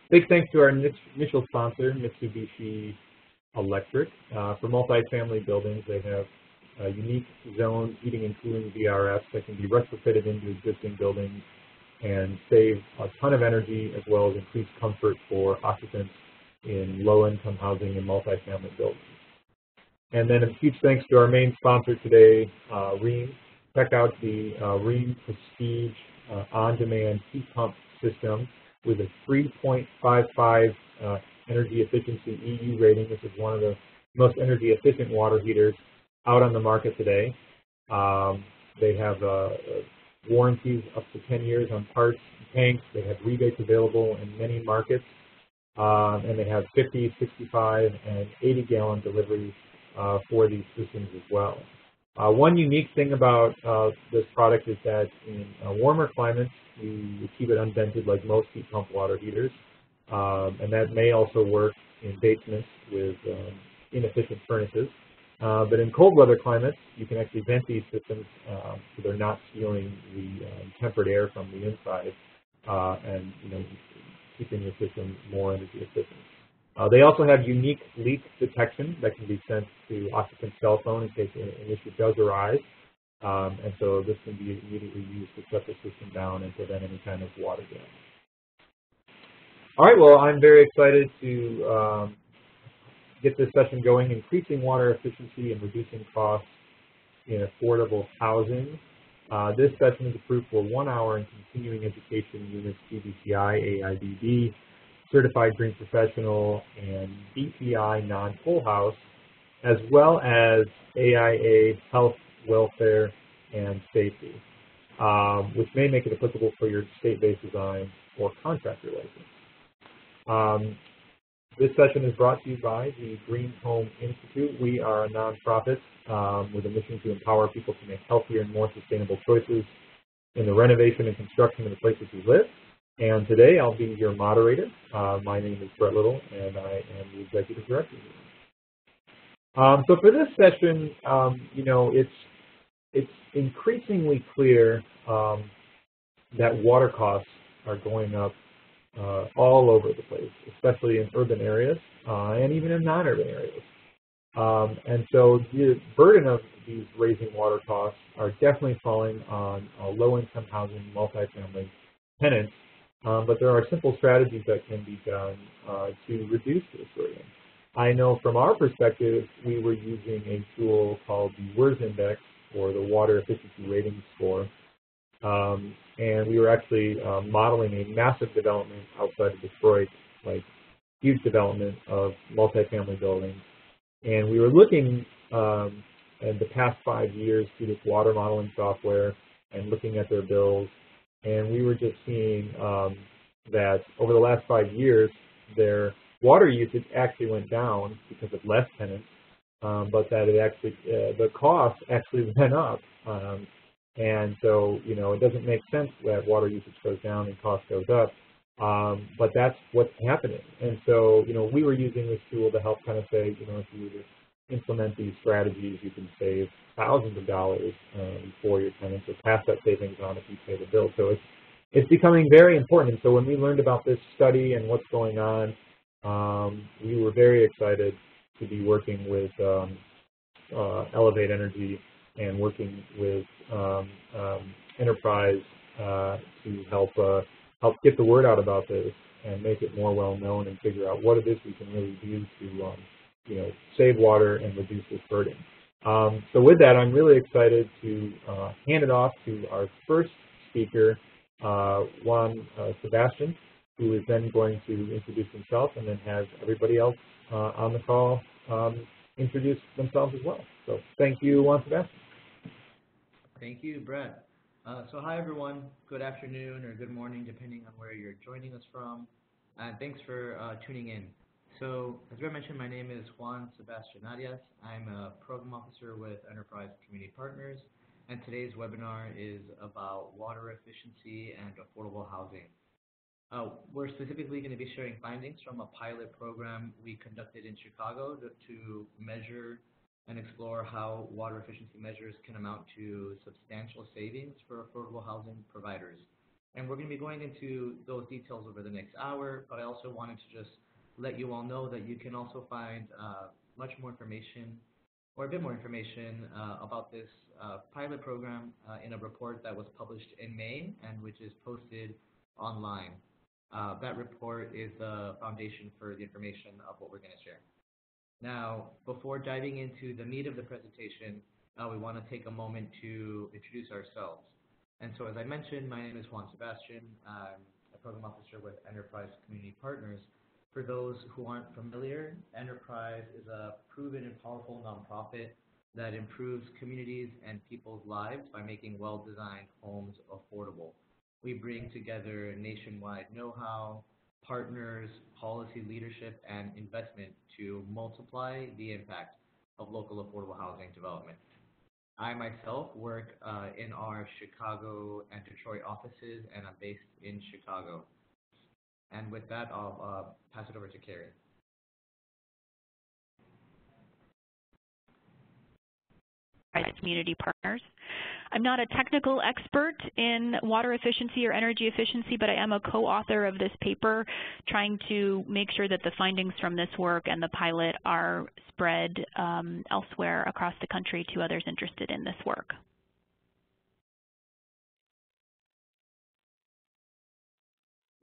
Big thanks to our initial sponsor, Mitsubishi Electric. For multifamily buildings, they have unique zone heating and cooling VRFs that can be retrofitted into existing buildings and save a ton of energy as well as increase comfort for occupants in low-income housing and multifamily buildings. And then a huge thanks to our main sponsor today, Rheem. Check out the Rheem Prestige on-demand heat pump system with a 3.55 energy efficiency EU rating. This is one of the most energy efficient water heaters out on the market today. They have warranties up to 10 years on parts and tanks. They have rebates available in many markets. And they have 50, 65, and 80-gallon deliveries for these systems as well. One unique thing about this product is that in warmer climates, you keep it unvented like most heat pump water heaters. And that may also work in basements with inefficient furnaces. But in cold weather climates, you can actually vent these systems so they're not stealing the tempered air from the inside and keeping your system more energy efficient. They also have unique leak detection that can be sent to occupant's cell phone in case an issue does arise. And so this can be immediately used to shut the system down and prevent any kind of water damage. All right, well, I'm very excited to get this session going, increasing water efficiency and reducing costs in affordable housing. This session is approved for 1 hour in continuing education units CBCI, AIBB, Certified Green Professional, and BPI non-full house, as well as AIA Health, Welfare, and Safety, which may make it applicable for your state-based design or contractor license. This session is brought to you by the Green Home Institute. We are a nonprofit with a mission to empower people to make healthier and more sustainable choices in the renovation and construction of the places we live. And today I'll be your moderator. My name is Brett Little, and I am the executive director here. So for this session, it's increasingly clear that water costs are going up all over the place, especially in urban areas and even in non-urban areas. And so the burden of these raising water costs are definitely falling on low-income housing, multifamily tenants, but there are simple strategies that can be done to reduce this burden. I know from our perspective, we were using a tool called the WERS Index, or the Water Efficiency Rating Score, and we were actually modeling a massive development outside of Detroit, like huge development of multifamily buildings. And we were looking at the past 5 years through this water modeling software and looking at their bills. And we were just seeing that over the last 5 years, their water usage actually went down because of less tenants, but that it actually, the cost actually went up. And so, it doesn't make sense that water usage goes down and cost goes up, but that's what's happening. And so, we were using this tool to help kind of say, if you were to implement these strategies, you can save thousands of dollars for your tenants or pass that savings on if you pay the bill. So it's becoming very important. And so when we learned about this study and what's going on, we were very excited to be working with Elevate Energy and working with Enterprise to help get the word out about this and make it more well known and figure out what it is we can really do to save water and reduce this burden. So with that, I'm really excited to hand it off to our first speaker, Juan Sebastian, who is then going to introduce himself and then have everybody else on the call introduce themselves as well. So thank you, Juan Sebastian. Thank you, Brett. So hi, everyone. Good afternoon or good morning, depending on where you're joining us from. And thanks for tuning in. So as Brett mentioned, my name is Juan Sebastian Arias. I'm a program officer with Enterprise Community Partners, and today's webinar is about water efficiency and affordable housing. We're specifically going to be sharing findings from a pilot program we conducted in Chicago to measure and explore how water efficiency measures can amount to substantial savings for affordable housing providers. And we're going to be going into those details over the next hour, but I also wanted to just let you all know that you can also find much more information or a bit more information about this pilot program in a report that was published in May and which is posted online. That report is the foundation for the information of what we're going to share. Now, before diving into the meat of the presentation, we want to take a moment to introduce ourselves. And so, as I mentioned, my name is Juan Sebastian. I'm a program officer with Enterprise Community Partners. For those who aren't familiar, Enterprise is a proven and powerful nonprofit that improves communities and people's lives by making well-designed homes affordable. We bring together nationwide know-how, partners, policy leadership, and investment to multiply the impact of local affordable housing development. I myself work in our Chicago and Detroit offices, and I'm based in Chicago. And with that, I'll pass it over to Carrie. Community partners. I'm not a technical expert in water efficiency or energy efficiency, but I am a co-author of this paper trying to make sure that the findings from this work and the pilot are spread elsewhere across the country to others interested in this work.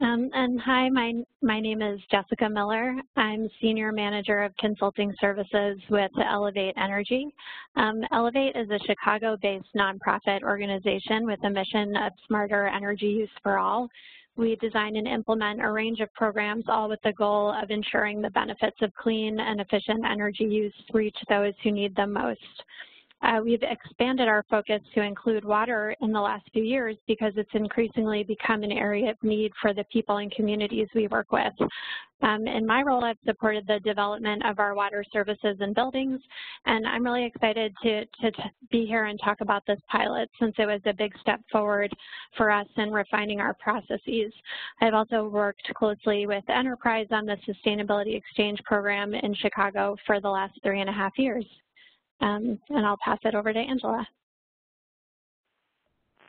And hi, my name is Jessica Miller. I'm Senior Manager of Consulting Services with Elevate Energy. Elevate is a Chicago-based nonprofit organization with a mission of smarter energy use for all. We design and implement a range of programs, all with the goal of ensuring the benefits of clean and efficient energy use reach those who need them most. We've expanded our focus to include water in the last few years because it's increasingly become an area of need for the people and communities we work with. In my role, I've supported the development of our water services and buildings, and I'm really excited to be here and talk about this pilot since it was a big step forward for us in refining our processes. I've also worked closely with Enterprise on the Sustainability Exchange program in Chicago for the last 3.5 years. And I'll pass it over to Angela.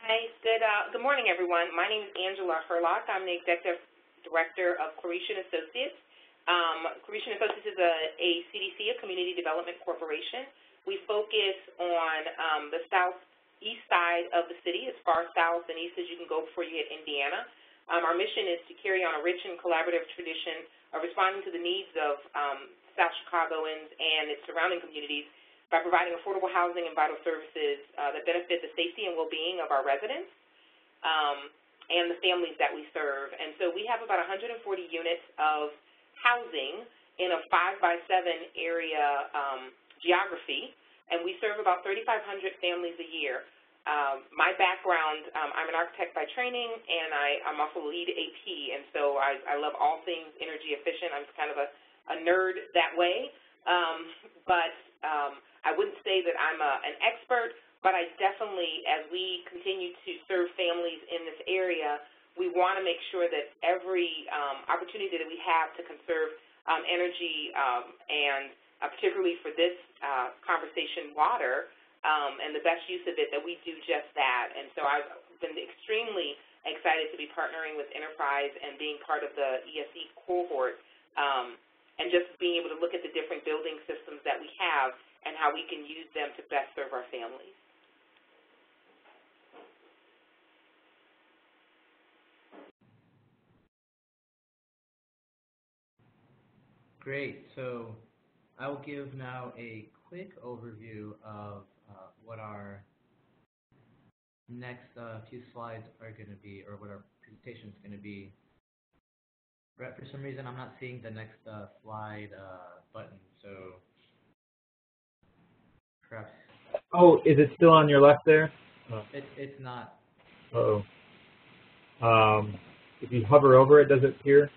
Hi, good morning, everyone. My name is Angela Herlock. I'm the Executive Director of Croatian Associates. Croatian Associates is a CDC, a Community Development Corporation. We focus on the southeast side of the city, as far south and east as you can go before you hit Indiana. Our mission is to carry on a rich and collaborative tradition of responding to the needs of South Chicagoans and its surrounding communities by providing affordable housing and vital services that benefit the safety and well-being of our residents and the families that we serve. And so we have about 140 units of housing in a 5x7 area geography, and we serve about 3,500 families a year. My background, I'm an architect by training, and I'm also lead AP, and so I love all things energy efficient. I'm kind of a nerd that way, but I wouldn't say that I'm an expert, but I definitely, as we continue to serve families in this area, we want to make sure that every opportunity that we have to conserve energy and particularly for this conversation, water, and the best use of it, that we do just that. And so I've been extremely excited to be partnering with Enterprise and being part of the ESE cohort and just being able to look at the different building systems that we have and how we can use them to best serve our families. Great. So I will give now a quick overview of what our next few slides are going to be, or what our presentation is going to be. Brett, for some reason, I'm not seeing the next slide button, so perhaps. Oh, is it still on your left there? Oh. It's not. Uh-oh. If you hover over it, does it appear?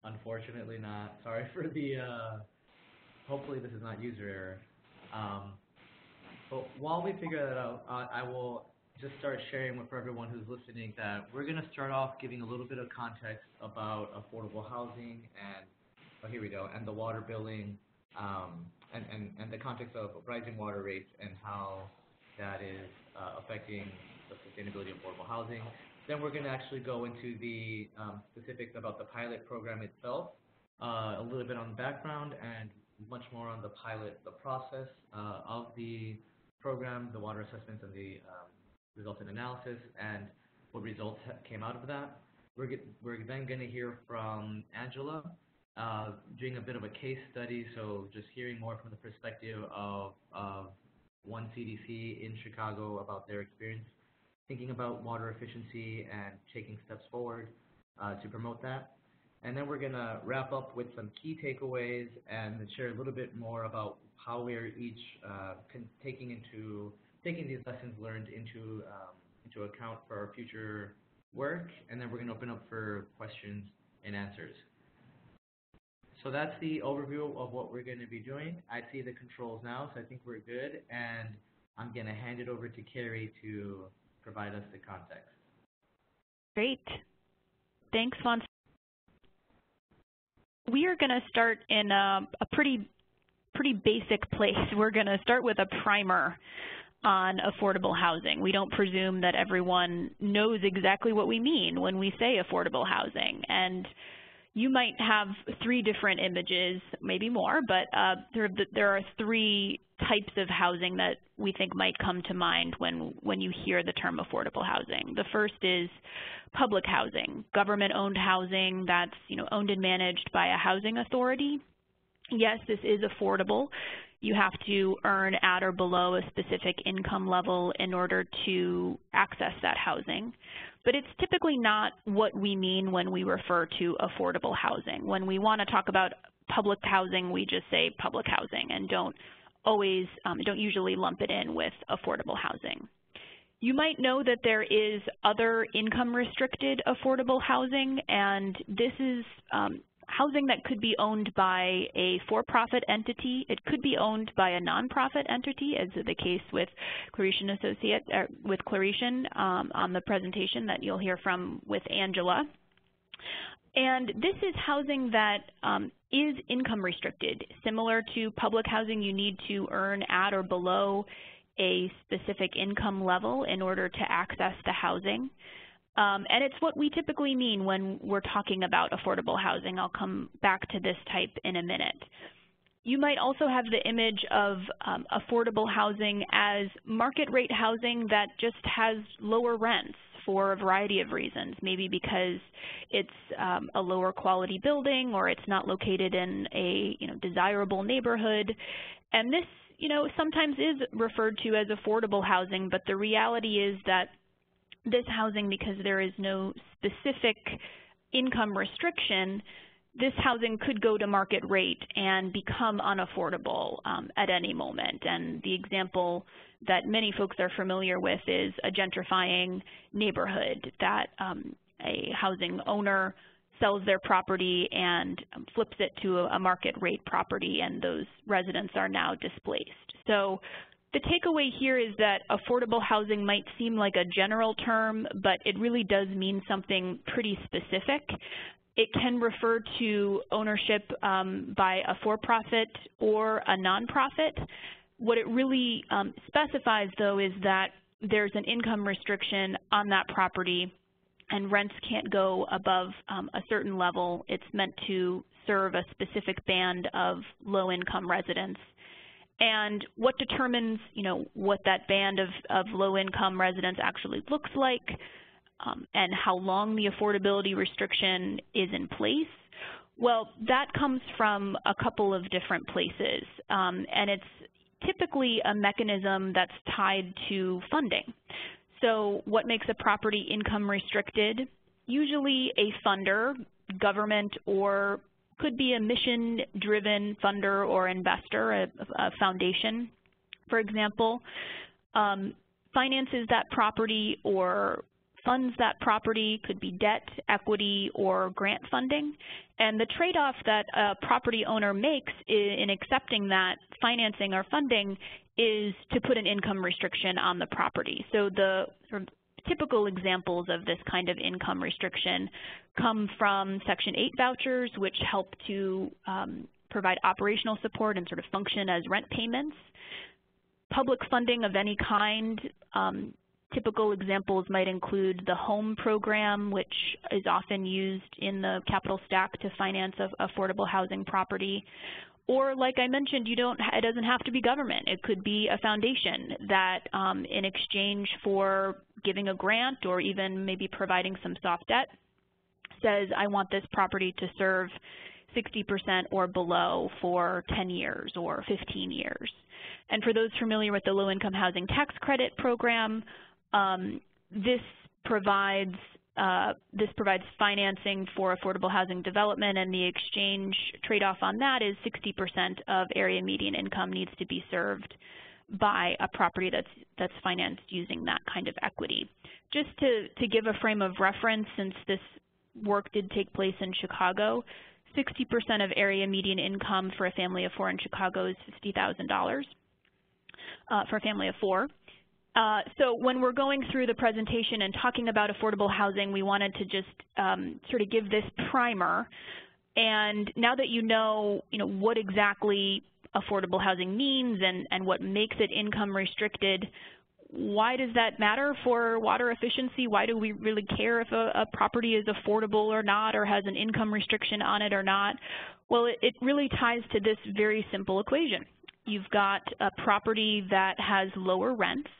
Unfortunately not. Sorry for the, hopefully this is not user error. But while we figure that out, I will just start sharing with everyone who's listening that we're going to start off giving a little bit of context about affordable housing and, oh, here we go, and the water billing, and the context of rising water rates and how that is affecting the sustainability of affordable housing. Then we're going to actually go into the specifics about the pilot program itself, a little bit on the background, and much more on the pilot, the process of the program, the water assessments, and the resultant analysis, and what results came out of that. We're then going to hear from Angela, doing a bit of a case study, so just hearing more from the perspective of one CDC in Chicago about their experience thinking about water efficiency and taking steps forward to promote that. And then we're going to wrap up with some key takeaways and share a little bit more about how we're each taking these lessons learned into account for our future work. And then we're going to open up for questions and answers. So that's the overview of what we're going to be doing. I see the controls now, so I think we're good. And I'm going to hand it over to Carrie to provide us the context. Great. Thanks, Vaughn. We are going to start in a pretty basic place. We're going to start with a primer on affordable housing. We don't presume that everyone knows exactly what we mean when we say affordable housing. And you might have 3 different images, maybe more, but there are 3 types of housing that we think might come to mind when you hear the term affordable housing. The first is public housing, government-owned housing that's owned and managed by a housing authority. Yes, this is affordable. You have to earn at or below a specific income level in order to access that housing. But it's typically not what we mean when we refer to affordable housing. When we want to talk about public housing, we just say public housing and don't usually lump it in with affordable housing. You might know that there is other income-restricted affordable housing, and this is housing that could be owned by a for-profit entity. It could be owned by a nonprofit entity, as is the case with Croatian Associates, with Croatian on the presentation that you'll hear from with Angela. And this is housing that is income restricted. Similar to public housing, you need to earn at or below a specific income level in order to access the housing. And it's what we typically mean when we're talking about affordable housing. I'll come back to this type in a minute. You might also have the image of affordable housing as market rate housing that just has lower rents for a variety of reasons, maybe because it's a lower quality building or it's not located in a desirable neighborhood. And this sometimes is referred to as affordable housing, but the reality is that this housing, because there is no specific income restriction, this housing could go to market rate and become unaffordable at any moment. And the example that many folks are familiar with is a gentrifying neighborhood that a housing owner sells their property and flips it to a market rate property, and those residents are now displaced. So the takeaway here is that affordable housing might seem like a general term, but it really does mean something pretty specific. It can refer to ownership by a for-profit or a nonprofit. What it really specifies, though, is that there's an income restriction on that property and rents can't go above a certain level. It's meant to serve a specific band of low-income residents. And what determines, what that band of low-income residents actually looks like and how long the affordability restriction is in place, well, that comes from a couple of different places. And it's typically a mechanism that's tied to funding. So what makes a property income restricted? Usually a funder, government, or could be a mission-driven funder or investor, a foundation, for example, finances that property or funds that property, could be debt, equity, or grant funding. And the trade-off that a property owner makes in accepting that financing or funding is to put an income restriction on the property. So the sort of typical examples of this kind of income restriction come from Section 8 vouchers, which help to provide operational support and sort of function as rent payments. Public funding of any kind Typical examples might include the HOME program, which is often used in the capital stack to finance affordable housing property. Or, like I mentioned, it doesn't have to be government. It could be a foundation that, in exchange for giving a grant or even maybe providing some soft debt, says, I want this property to serve 60% or below for 10 years or 15 years. And for those familiar with the Low-Income Housing Tax Credit Program, this provides financing for affordable housing development, and the exchange trade-off on that is 60% of area median income needs to be served by a property that's financed using that kind of equity. Just to give a frame of reference, since this work did take place in Chicago, 60% of area median income for a family of 4 in Chicago is $50,000 for a family of 4. So when we're going through the presentation and talking about affordable housing, we wanted to just sort of give this primer. And now that you know what exactly affordable housing means and what makes it income restricted, why does that matter for water efficiency? Why do we really care if a property is affordable or not, or has an income restriction on it or not? Well, it really ties to this very simple equation. You've got a property that has lower rents.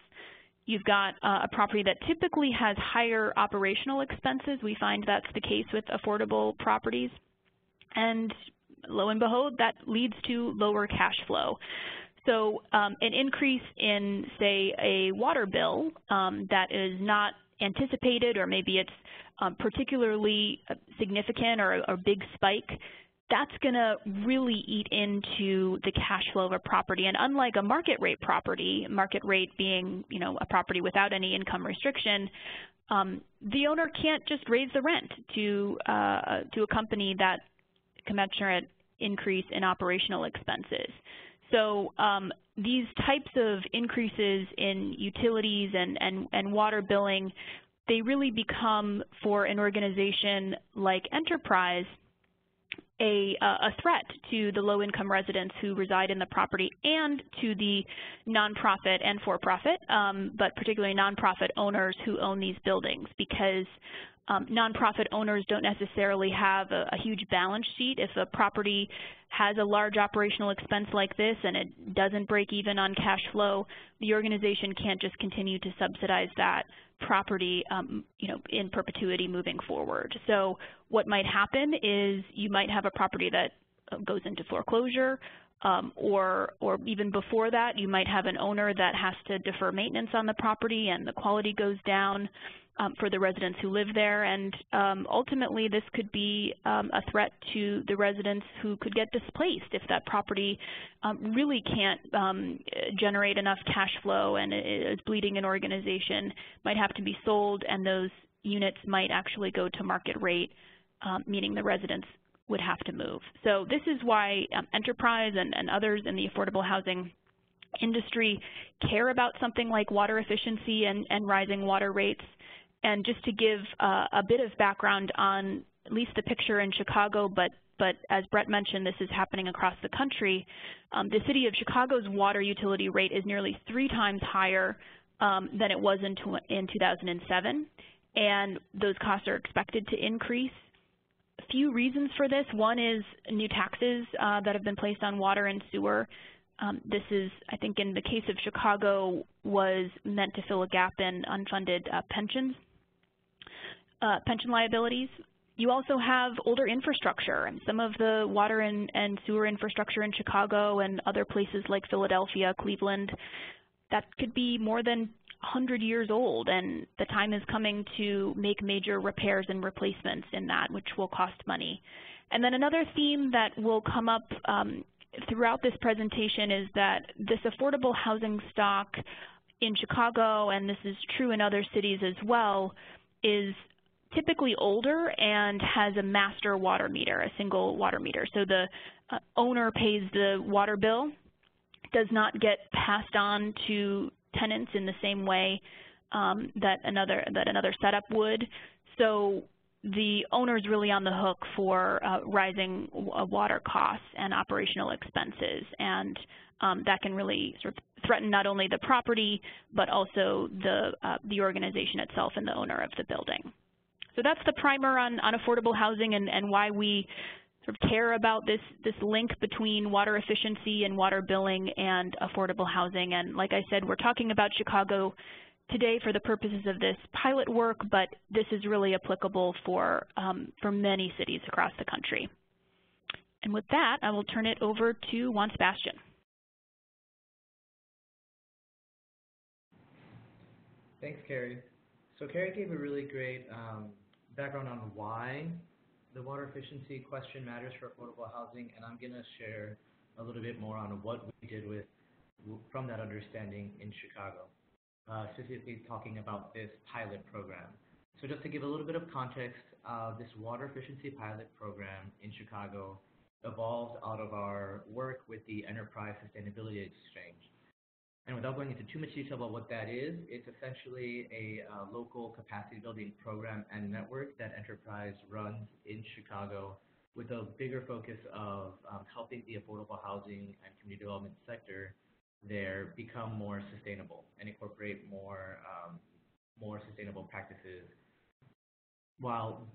You've got a property that typically has higher operational expenses. We find that's the case with affordable properties. And lo and behold, that leads to lower cash flow. So an increase in, say, a water bill that is not anticipated, or maybe it's particularly significant or a big spike, that's going to really eat into the cash flow of a property. And unlike a market rate property, market rate being a property without any income restriction, the owner can't just raise the rent to accompany that commensurate increase in operational expenses. So these types of increases in utilities and water billing, they really become, for an organization like Enterprise, a threat to the low-income residents who reside in the property and to the nonprofit and for-profit, but particularly nonprofit owners who own these buildings, because nonprofit owners don't necessarily have a huge balance sheet. If a property has a large operational expense like this and it doesn't break even on cash flow, the organization can't just continue to subsidize that property in perpetuity moving forward. So what might happen is you might have a property that goes into foreclosure, or even before that, you might have an owner that has to defer maintenance on the property and the quality goes down for the residents who live there. And ultimately, this could be a threat to the residents who could get displaced if that property really can't generate enough cash flow and is bleeding an organization, might have to be sold, and those units might actually go to market rate, meaning the residents would have to move. So this is why Enterprise and others in the affordable housing industry care about something like water efficiency and rising water rates. And just to give a bit of background on at least the picture in Chicago, but as Brett mentioned, this is happening across the country. The city of Chicago's water utility rate is nearly 3 times higher than it was in 2007, and those costs are expected to increase. A few reasons for this. One is new taxes that have been placed on water and sewer. This is, I think in the case of Chicago, was meant to fill a gap in unfunded pension liabilities. You also have older infrastructure, and some of the water and sewer infrastructure in Chicago and other places like Philadelphia, Cleveland, that could be more than 100 years old, and the time is coming to make major repairs and replacements in that, which will cost money. And then another theme that will come up throughout this presentation is that this affordable housing stock in Chicago, and this is true in other cities as well, is typically older and has a master water meter, a single water meter. So the owner pays the water bill, does not get passed on to tenants in the same way that another setup would. So the owner's really on the hook for rising water costs and operational expenses, and that can really sort of threaten not only the property but also the organization itself and the owner of the building. So that's the primer on affordable housing and why we sort of care about this link between water efficiency and water billing and affordable housing. And like I said, we're talking about Chicago today for the purposes of this pilot work, but this is really applicable for many cities across the country. And with that, I will turn it over to Juan Sebastian. Thanks, Carrie. So Carrie gave a really great background on why the water efficiency question matters for affordable housing, and I'm going to share a little bit more on what we did from that understanding in Chicago. Specifically talking about this pilot program. So just to give a little bit of context, this water efficiency pilot program in Chicago evolved out of our work with the Enterprise Sustainability Exchange. And without going into too much detail about what that is, it's essentially a local capacity building program and network that Enterprise runs in Chicago with a bigger focus of helping the affordable housing and community development sector there become more sustainable and incorporate more sustainable practices. While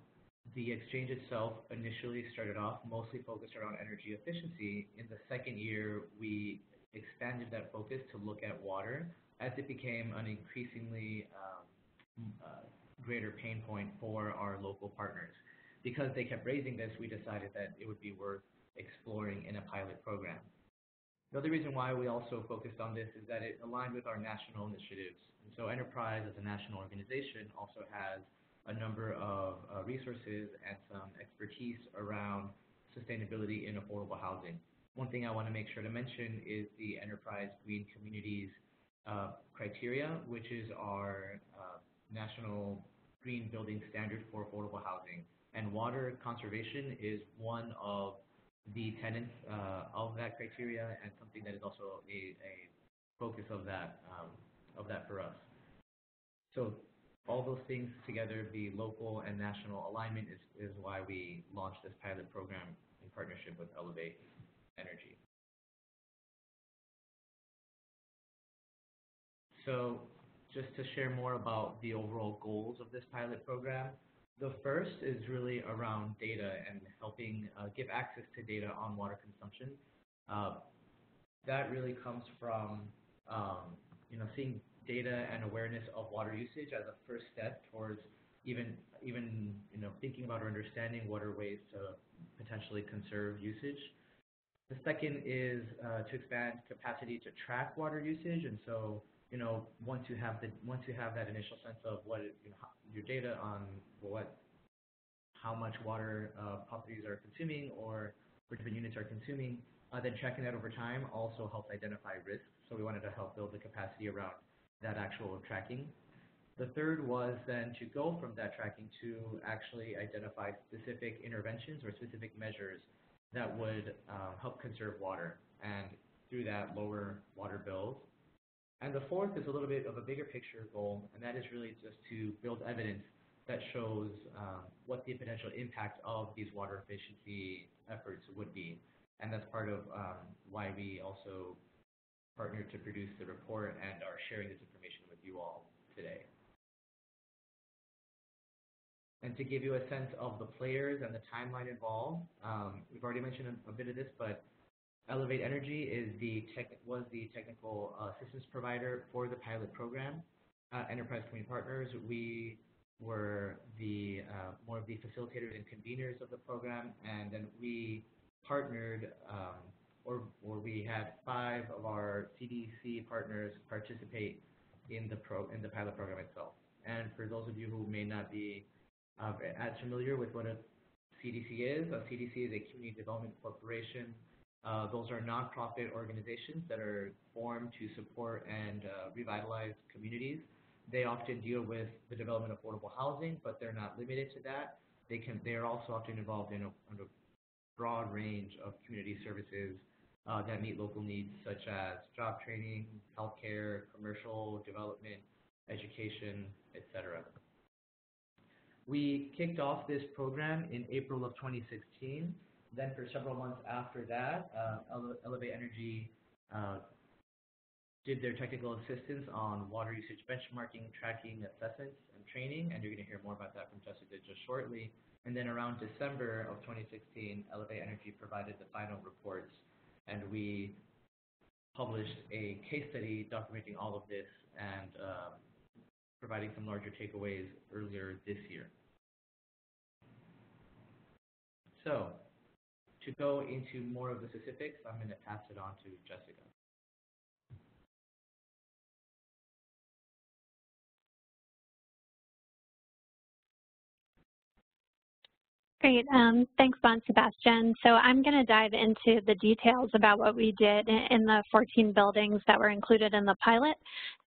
the exchange itself initially started off mostly focused around energy efficiency, in the second year we expanded that focus to look at water as it became an increasingly greater pain point for our local partners. Because they kept raising this, we decided that it would be worth exploring in a pilot program. The other reason why we also focused on this is that it aligned with our national initiatives. And so Enterprise, as a national organization, also has a number of resources and some expertise around sustainability in affordable housing. One thing I want to make sure to mention is the Enterprise Green Communities criteria, which is our national green building standard for affordable housing. And water conservation is one of the tenets of that criteria, and something that is also a focus of that for us. So all those things together, the local and national alignment is why we launched this pilot program in partnership with Elevate Energy. So just to share more about the overall goals of this pilot program, the first is really around data and helping give access to data on water consumption. That really comes from seeing data and awareness of water usage as a first step towards even thinking about or understanding what are ways to potentially conserve usage. The second is to expand capacity to track water usage, and so once you have that initial sense of your data on how much water properties are consuming or different units are consuming, then tracking that over time also helps identify risks. So we wanted to help build the capacity around that actual tracking. The third was then to go from that tracking to actually identify specific interventions or specific measures that would help conserve water and through that lower water bills. And the fourth is a little bit of a bigger picture goal, and that is really just to build evidence that shows what the potential impact of these water efficiency efforts would be. And that's part of why we also partnered to produce the report and are sharing this information with you all today. And to give you a sense of the players and the timeline involved, we've already mentioned a bit of this, but Elevate Energy was the technical assistance provider for the pilot program. Enterprise Community Partners, we were more of the facilitators and conveners of the program, and then we partnered, or we had 5 of our CDC partners participate in the pilot program itself. And for those of you who may not be as familiar with what a CDC is a community development corporation. Those are nonprofit organizations that are formed to support and revitalize communities. They often deal with the development of affordable housing, but they're not limited to that. They are also often involved in a broad range of community services that meet local needs, such as job training, healthcare, commercial development, education, etc. We kicked off this program in April of 2016. Then for several months after that, Elevate Energy did their technical assistance on water usage benchmarking, tracking, assessments, and training, and you're going to hear more about that from Jessica just shortly. And then around December of 2016, Elevate Energy provided the final reports, and we published a case study documenting all of this and providing some larger takeaways earlier this year. So, to go into more of the specifics, I'm going to pass it on to Jessica. Great. Thanks, Bon Sebastian. So I'm going to dive into the details about what we did in the 14 buildings that were included in the pilot,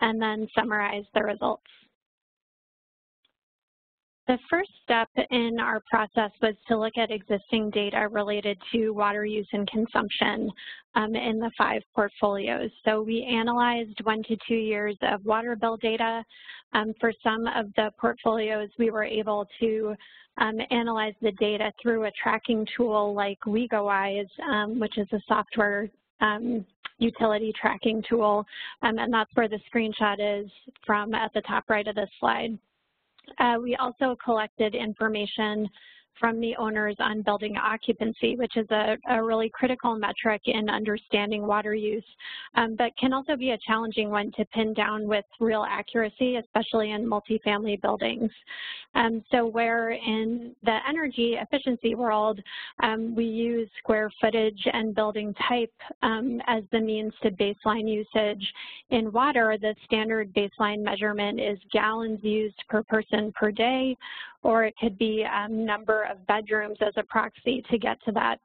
and then summarize the results. The first step in our process was to look at existing data related to water use and consumption in the 5 portfolios. So we analyzed 1 to 2 years of water bill data. For some of the portfolios, we were able to analyze the data through a tracking tool like WeGoWise, which is a software utility tracking tool, and that's where the screenshot is from at the top right of this slide. We also collected information from the owners on building occupancy, which is a really critical metric in understanding water use, but can also be a challenging one to pin down with real accuracy, especially in multifamily buildings. So where in the energy efficiency world, we use square footage and building type as the means to baseline usage, in water, the standard baseline measurement is gallons used per person per day, or it could be number of bedrooms as a proxy to get to that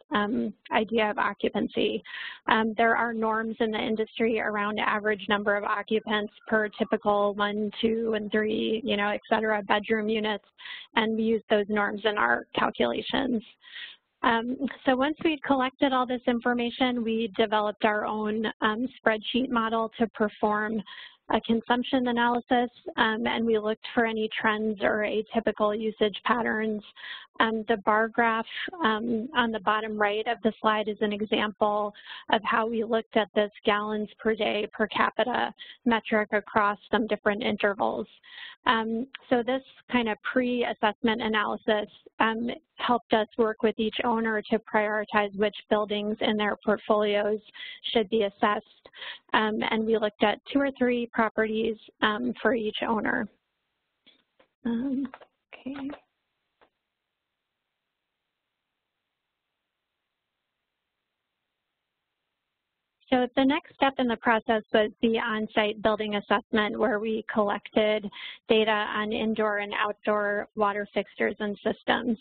idea of occupancy. There are norms in the industry around average number of occupants per typical 1, 2, and 3, et cetera, bedroom units, and we use those norms in our calculations. So once we'd collected all this information, we developed our own spreadsheet model to perform a consumption analysis, and we looked for any trends or atypical usage patterns. The bar graph on the bottom right of the slide is an example of how we looked at this gallons per day per capita metric across some different intervals. So this kind of pre-assessment analysis helped us work with each owner to prioritize which buildings in their portfolios should be assessed. And we looked at 2 or 3 properties for each owner. Okay. So the next step in the process was the on-site building assessment, where we collected data on indoor and outdoor water fixtures and systems.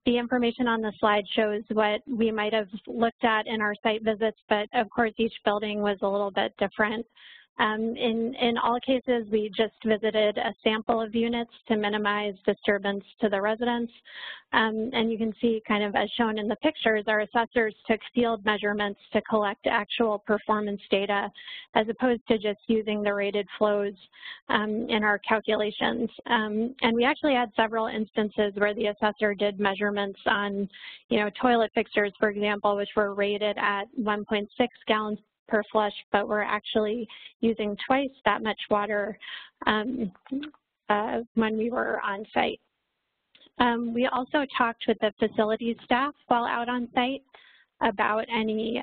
The information on the slide shows what we might have looked at in our site visits, but of course each building was a little bit different. In all cases, we just visited a sample of units to minimize disturbance to the residents. And you can see, kind of as shown in the pictures, our assessors took field measurements to collect actual performance data, as opposed to just using the rated flows in our calculations. And we actually had several instances where the assessor did measurements on, toilet fixtures, for example, which were rated at 1.6 gallons per flush, but we're actually using twice that much water when we were on site. We also talked with the facilities staff while out on site about any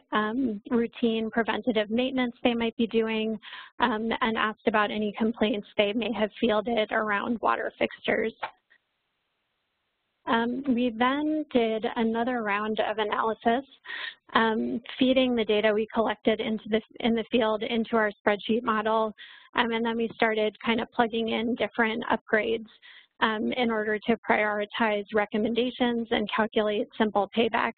routine preventative maintenance they might be doing, and asked about any complaints they may have fielded around water fixtures. We then did another round of analysis, feeding the data we collected in the field into our spreadsheet model, and then we started kind of plugging in different upgrades in order to prioritize recommendations and calculate simple payback.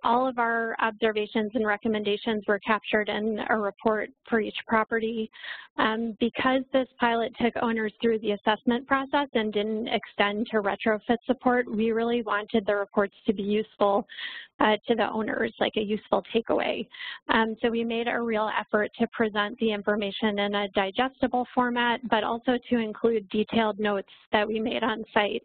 All of our observations and recommendations were captured in a report for each property. Because this pilot took owners through the assessment process and didn't extend to retrofit support, we really wanted the reports to be useful to the owners, like a useful takeaway. So we made a real effort to present the information in a digestible format, but also to include detailed notes that we made on site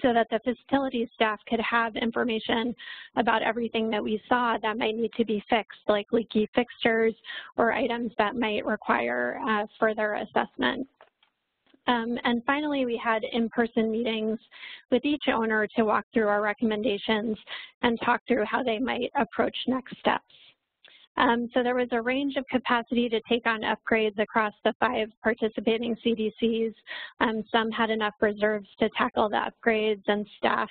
so that the facility staff could have information about everything that we saw that might need to be fixed, like leaky fixtures or items that might require further assessment. And finally, we had in-person meetings with each owner to walk through our recommendations and talk through how they might approach next steps. So there was a range of capacity to take on upgrades across the 5 participating CDCs. Some had enough reserves to tackle the upgrades and staff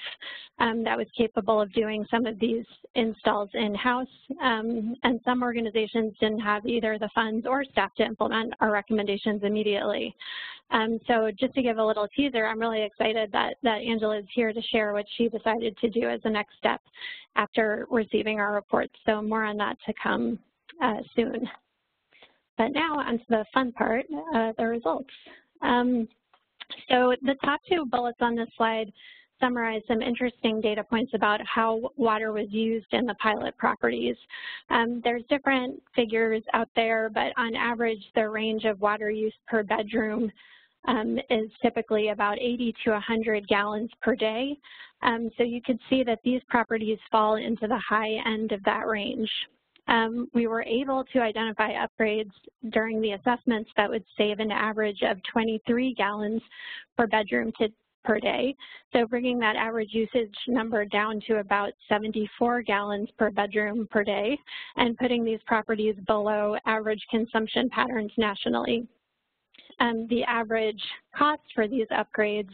that was capable of doing some of these installs in-house. And some organizations didn't have either the funds or staff to implement our recommendations immediately. So just to give a little teaser, I'm really excited that Angela is here to share what she decided to do as the next step after receiving our reports. So more on that to come soon. But now onto the fun part, the results. So the top 2 bullets on this slide summarize some interesting data points about how water was used in the pilot properties. There's different figures out there, but on average, the range of water use per bedroom is typically about 80 to 100 gallons per day. So you could see that these properties fall into the high end of that range. We were able to identify upgrades during the assessments that would save an average of 23 gallons per bedroom per day. So bringing that average usage number down to about 74 gallons per bedroom per day and putting these properties below average consumption patterns nationally. The average cost for these upgrades,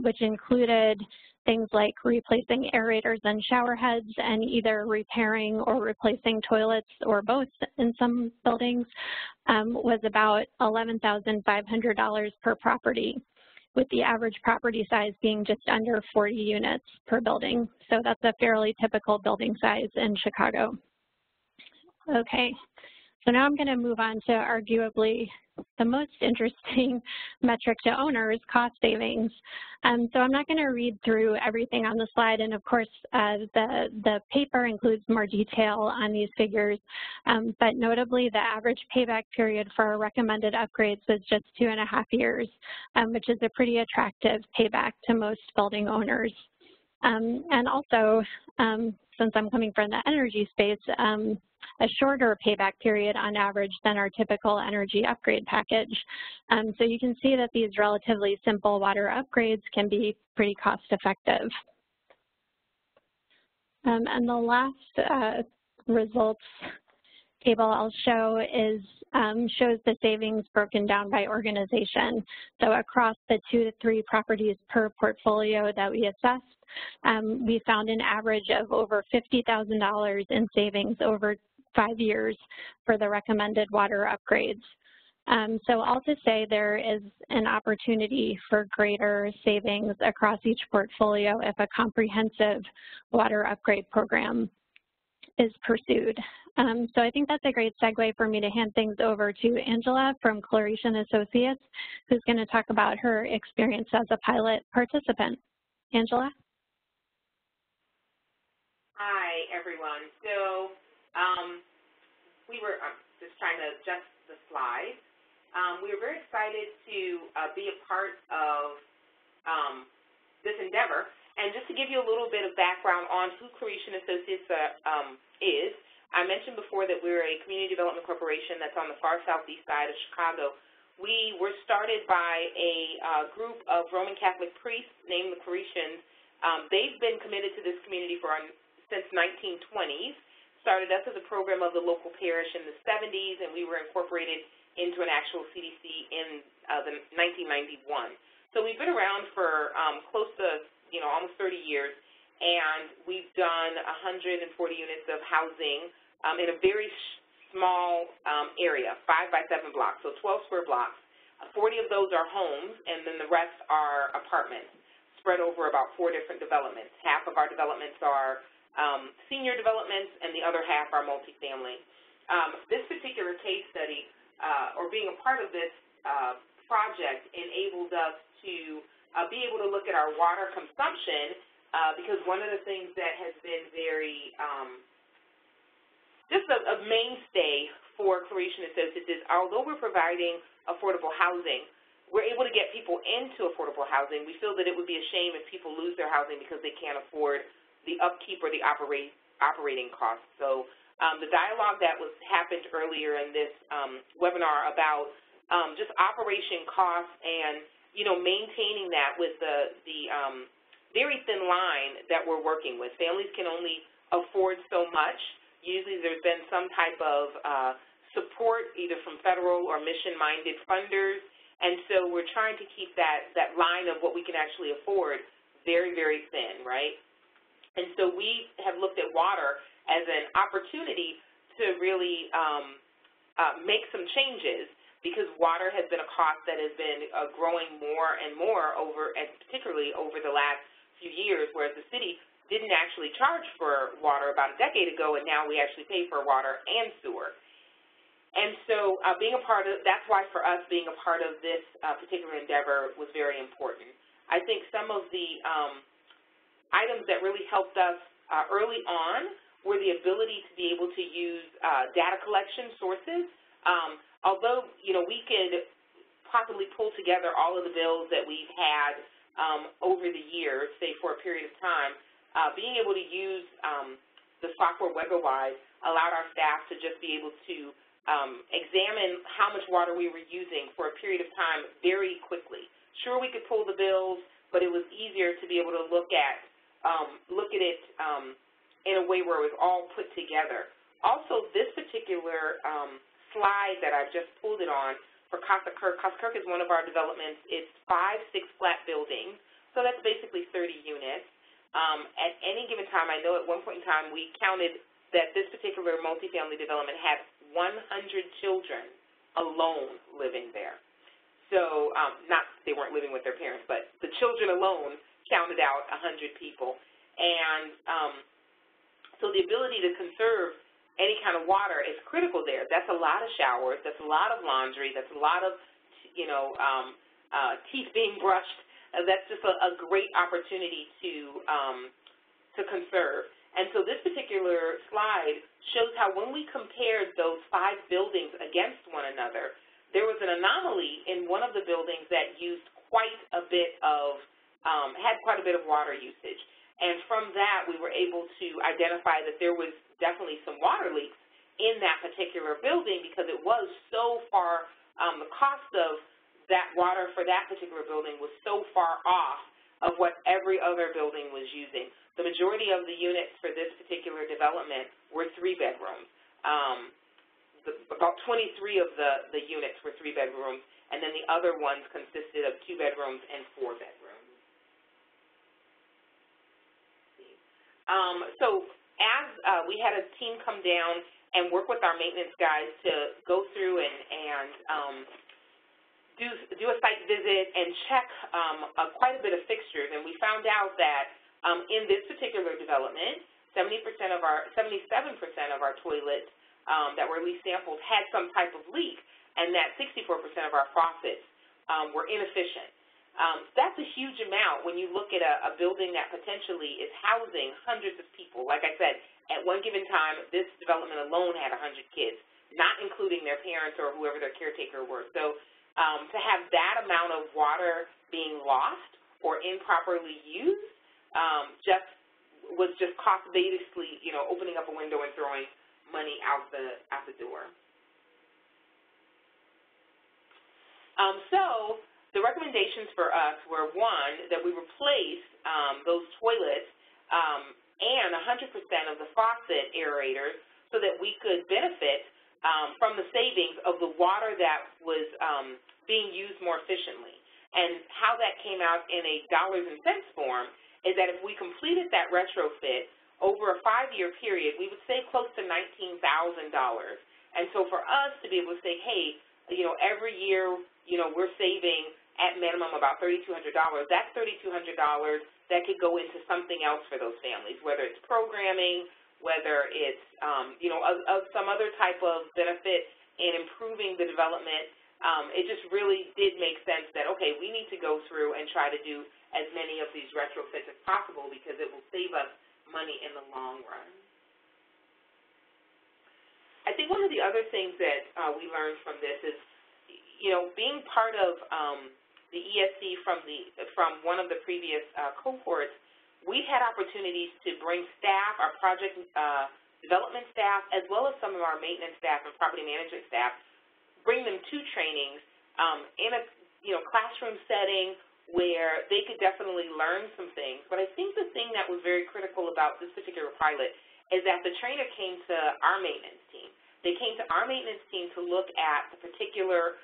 which included things like replacing aerators and shower heads and either repairing or replacing toilets or both in some buildings, was about $11,500 per property, with the average property size being just under 40 units per building. So that's a fairly typical building size in Chicago. Okay, so now I'm going to move on to arguably the most interesting metric to owners, cost savings. So I'm not going to read through everything on the slide, and of course the paper includes more detail on these figures, but notably the average payback period for our recommended upgrades was just 2.5 years, which is a pretty attractive payback to most building owners. And also, since I'm coming from the energy space, a shorter payback period on average than our typical energy upgrade package. So you can see that these relatively simple water upgrades can be pretty cost effective. And the last results table I'll show is shows the savings broken down by organization. So across the 2 to 3 properties per portfolio that we assessed, we found an average of over $50,000 in savings over 5 years for the recommended water upgrades. So all to say, there is an opportunity for greater savings across each portfolio if a comprehensive water upgrade program is pursued. So I think that's a great segue for me to hand things over to Angela from Croatian Associates, who's going to talk about her experience as a pilot participant. Angela? Hi, everyone. So we were just trying to adjust the slides. We were very excited to be a part of this endeavor. And just to give you a little bit of background on who Croatian Associates is, I mentioned before that we're a community development corporation that's on the far southeast side of Chicago. We were started by a group of Roman Catholic priests named the Croatians. They've been committed to this community since 1920s. Started us as a program of the local parish in the 70s, and we were incorporated into an actual CDC in 1991. So we've been around for close to, almost 30 years, and we've done 140 units of housing in a very small area, 5 by 7 blocks, so 12 square blocks. 40 of those are homes, and then the rest are apartments spread over about 4 different developments. Half of our developments are senior developments, and the other half are multifamily. This particular case study, or being a part of this project, enabled us to be able to look at our water consumption, because one of the things that has been very, just a mainstay for Croatian Associates is, although we're providing affordable housing, we're able to get people into affordable housing. We feel that it would be a shame if people lose their housing because they can't afford the upkeep or the operating costs. So the dialogue that happened earlier in this webinar about just operation costs and, maintaining that with the very thin line that we're working with. Families can only afford so much. Usually there's been some type of support either from federal or mission-minded funders, and so we're trying to keep that line of what we can actually afford very, very thin, right? And so we have looked at water as an opportunity to really make some changes, because water has been a cost that has been growing more and more and particularly over the last few years, whereas the city didn't actually charge for water about a decade ago, and now we actually pay for water and sewer. And so that's why for us being a part of this particular endeavor was very important. I think some of the items that really helped us early on were the ability to be able to use data collection sources. Although, we could possibly pull together all of the bills that we've had over the years, say for a period of time, being able to use the software WeatherWise allowed our staff to just be able to examine how much water we were using for a period of time very quickly. Sure, we could pull the bills, but it was easier to be able to look at it in a way where it was all put together. Also, this particular slide that I've just pulled it on for Casa Kirk. Casa Kirk is one of our developments. It's 5 6-flat buildings, so that's basically 30 units. At any given time, I know at one point in time we counted that this particular multifamily development had 100 children alone living there. So not they weren't living with their parents, but the children alone counted out 100 people. And so the ability to conserve any kind of water is critical there. That's a lot of showers. That's a lot of laundry. That's a lot of, teeth being brushed. That's just a great opportunity to conserve. And so this particular slide shows how when we compared those 5 buildings against one another, there was an anomaly in one of the buildings that used quite a bit of, had quite a bit of water usage. And from that, we were able to identify that there was definitely some water leaks in that particular building because it was so far, the cost of that water for that particular building was so far off of what every other building was using. The majority of the units for this particular development were 3 bedrooms. About 23 of the units were 3 bedrooms, and then the other ones consisted of 2 bedrooms and 4 bedrooms. So as we had a team come down and work with our maintenance guys to go through and do a site visit and check quite a bit of fixtures, and we found out that in this particular development, 77% of our toilets that were at least sampled had some type of leak, and that 64% of our faucets were inefficient. That's a huge amount when you look at a building that potentially is housing hundreds of people. Like I said, at one given time, this development alone had 100 kids, not including their parents or whoever their caretaker were. So to have that amount of water being lost or improperly used was just cost-basically, opening up a window and throwing money out the door. So the recommendations for us were, one, that we replace those toilets and 100% of the faucet aerators so that we could benefit from the savings of the water that was being used more efficiently. And how that came out in a dollars and cents form is that if we completed that retrofit over a 5-year period, we would save close to $19,000. And so for us to be able to say, hey, every year, we're saving at minimum about $3,200. That's $3,200 that could go into something else for those families, whether it's programming, whether it's, some other type of benefit in improving the development. It just really did make sense that, okay, we need to go through and try to do as many of these retrofits as possible because it will save us money in the long run. I think one of the other things that we learned from this is, being part of the ESC from one of the previous cohorts, we've had opportunities to bring staff, our project development staff, as well as some of our maintenance staff and property management staff, bring them to trainings in a classroom setting where they could definitely learn some things. But I think the thing that was very critical about this particular pilot is that the trainer came to our maintenance team. They came to our maintenance team to look at the particular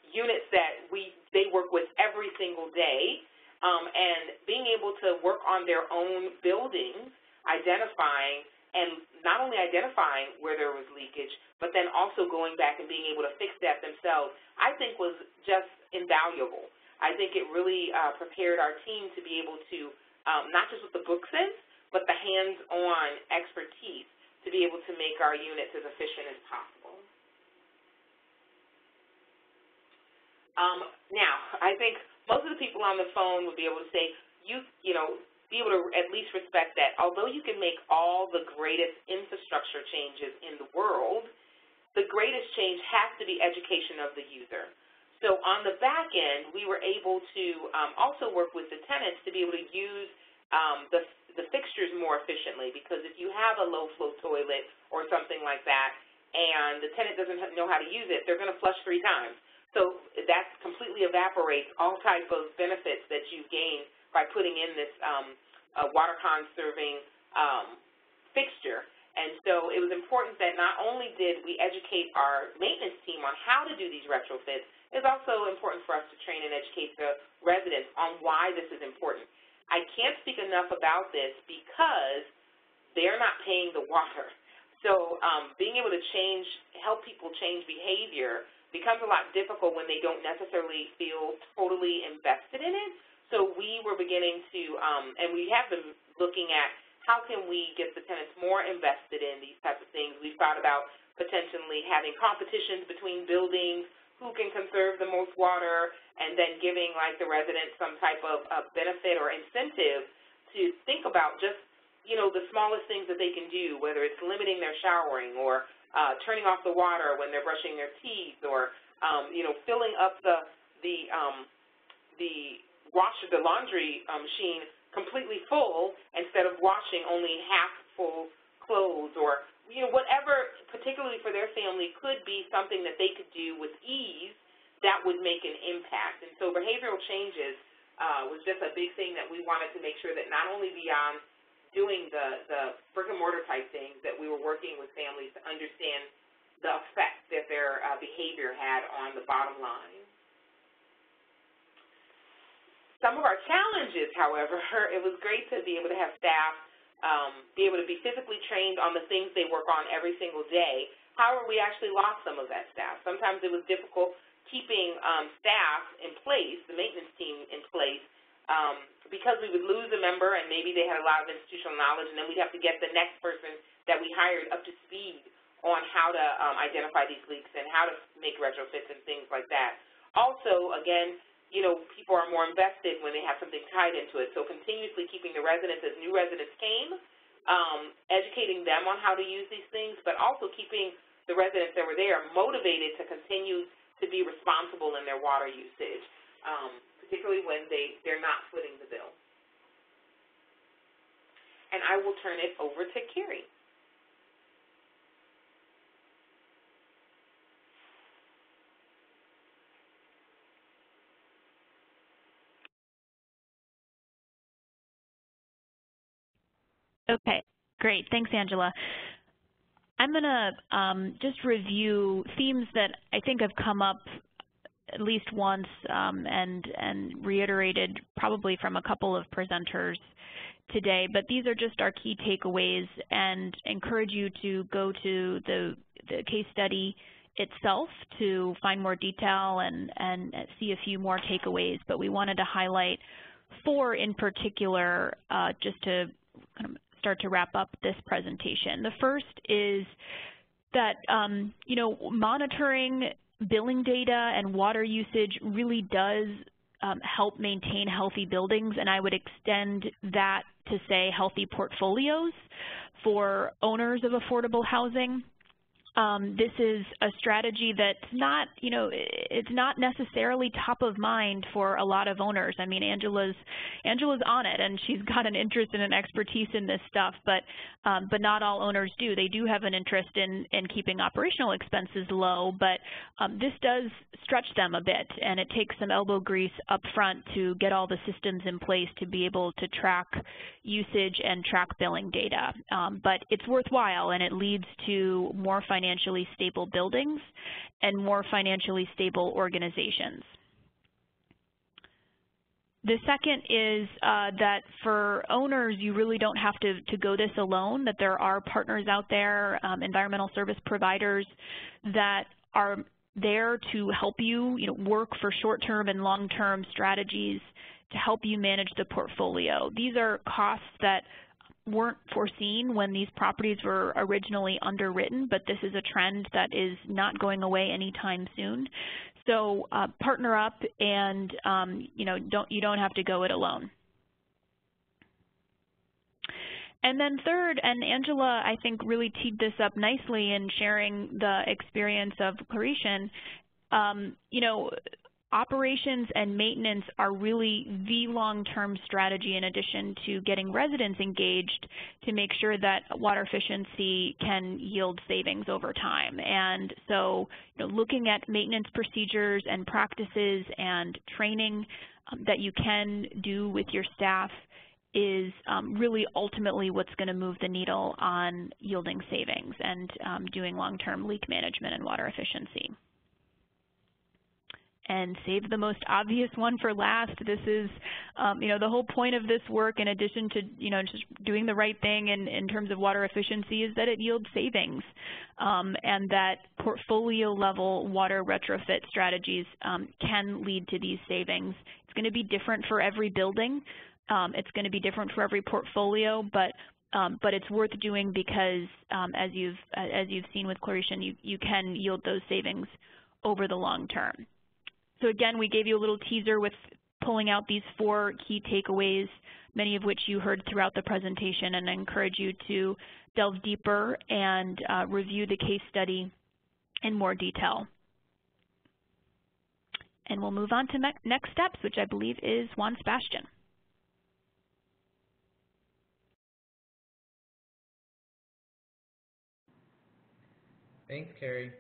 units that they work with every single day, and being able to work on their own buildings, identifying, and not only identifying where there was leakage, but then also going back and being able to fix that themselves, I think was just invaluable. I think it really prepared our team to be able to, not just what the book says, but the hands-on expertise to be able to make our units as efficient as possible. Now, I think most of the people on the phone would be able to say, be able to at least respect that although you can make all the greatest infrastructure changes in the world, the greatest change has to be education of the user. So on the back end, we were able to also work with the tenants to be able to use the fixtures more efficiently, because if you have a low-flow toilet or something like that and the tenant doesn't know how to use it, they're going to flush 3 times. So that completely evaporates all type of benefits that you've gained by putting in this water conserving fixture. And so it was important that not only did we educate our maintenance team on how to do these retrofits, it's also important for us to train and educate the residents on why this is important. I can't speak enough about this because they're not paying the water. So being able to help people change behavior becomes a lot difficult when they don't necessarily feel totally invested in it. So we were beginning to, and we have been looking at how can we get the tenants more invested in these types of things. We've thought about potentially having competitions between buildings, who can conserve the most water, and then giving the residents some type of benefit or incentive to think about just, the smallest things that they can do, whether it's limiting their showering or turning off the water when they're brushing their teeth, or, filling up the laundry machine completely full instead of washing only half full clothes, or whatever, particularly for their family, could be something that they could do with ease that would make an impact. And so behavioral changes was just a big thing that we wanted to make sure that not only beyond doing the brick-and-mortar type things, that we were working with families to understand the effect that their behavior had on the bottom line. Some of our challenges, however, it was great to be able to have staff be able to be physically trained on the things they work on every single day. However, we actually lost some of that staff. Sometimes it was difficult keeping staff in place, the maintenance team in place, because we would lose a member and maybe they had a lot of institutional knowledge, and then we'd have to get the next person that we hired up to speed on how to identify these leaks and how to make retrofits and things like that. Also, again, people are more invested when they have something tied into it. So continuously keeping the residents, as new residents came, educating them on how to use these things, but also keeping the residents that were there motivated to continue to be responsible in their water usage, particularly when they're not footing the bill. And I will turn it over to Carrie. Okay, great. Thanks, Angela. I'm going to just review themes that I think have come up at least once and reiterated probably from a couple of presenters today, but these are just our key takeaways, and encourage you to go to the case study itself to find more detail and see a few more takeaways. But we wanted to highlight 4 in particular, just to kind of start to wrap up this presentation. The first is that, you know, monitoring billing data and water usage really does help maintain healthy buildings, and I would extend that to say healthy portfolios for owners of affordable housing. This is a strategy that's not, you know, it's not necessarily top of mind for a lot of owners. I mean, Angela's on it, and she's got an interest and an expertise in this stuff, but not all owners do. They do have an interest in keeping operational expenses low, but this does stretch them a bit, and it takes some elbow grease up front to get all the systems in place to be able to track usage and track billing data. But it's worthwhile, and it leads to more financially stable buildings and more financially stable organizations. The second is that for owners, you really don't have to go this alone, that there are partners out there, environmental service providers that are there to help you, work for short-term and long-term strategies to help you manage the portfolio. These are costs that weren't foreseen when these properties were originally underwritten, but this is a trend that is not going away anytime soon. So partner up, and you don't have to go it alone. And then third, and Angela, I think, really teed this up nicely in sharing the experience of Croatian, operations and maintenance are really the long-term strategy in addition to getting residents engaged to make sure that water efficiency can yield savings over time. And so, looking at maintenance procedures and practices and training that you can do with your staff is really ultimately what's going to move the needle on yielding savings and doing long-term leak management and water efficiency. And save the most obvious one for last. This is, the whole point of this work, in addition to, just doing the right thing in terms of water efficiency, is that it yields savings, and that portfolio level water retrofit strategies can lead to these savings. It's going to be different for every building. It's going to be different for every portfolio, but it's worth doing because, as you've seen with Croatian, you can yield those savings over the long term. So again, we gave you a little teaser with pulling out these 4 key takeaways, many of which you heard throughout the presentation, and I encourage you to delve deeper and review the case study in more detail. And we'll move on to next steps, which I believe is Juan Sebastian. Thanks, Carrie.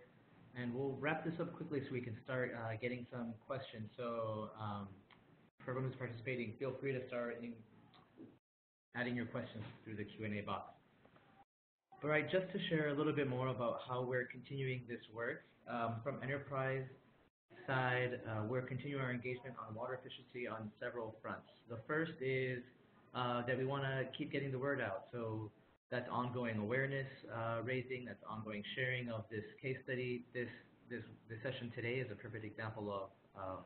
And we'll wrap this up quickly so we can start getting some questions. So for everyone who's participating, feel free to start adding your questions through the Q&A box. All right, just to share a little bit more about how we're continuing this work. From enterprise side, we're continuing our engagement on water efficiency on several fronts. The first is that we want to keep getting the word out. So that's ongoing awareness raising, that's ongoing sharing of this case study. This session today is a perfect example of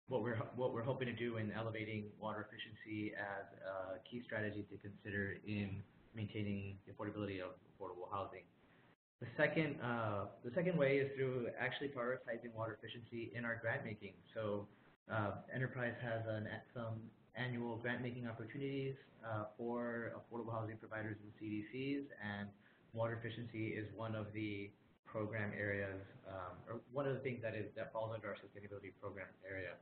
what we're hoping to do in elevating water efficiency as a key strategy to consider in maintaining the affordability of affordable housing. The second way is through actually prioritizing water efficiency in our grant making. So Enterprise has some annual grant making opportunities for affordable housing providers and CDCs, and water efficiency is one of the program areas, or one of the things that falls under our sustainability program area.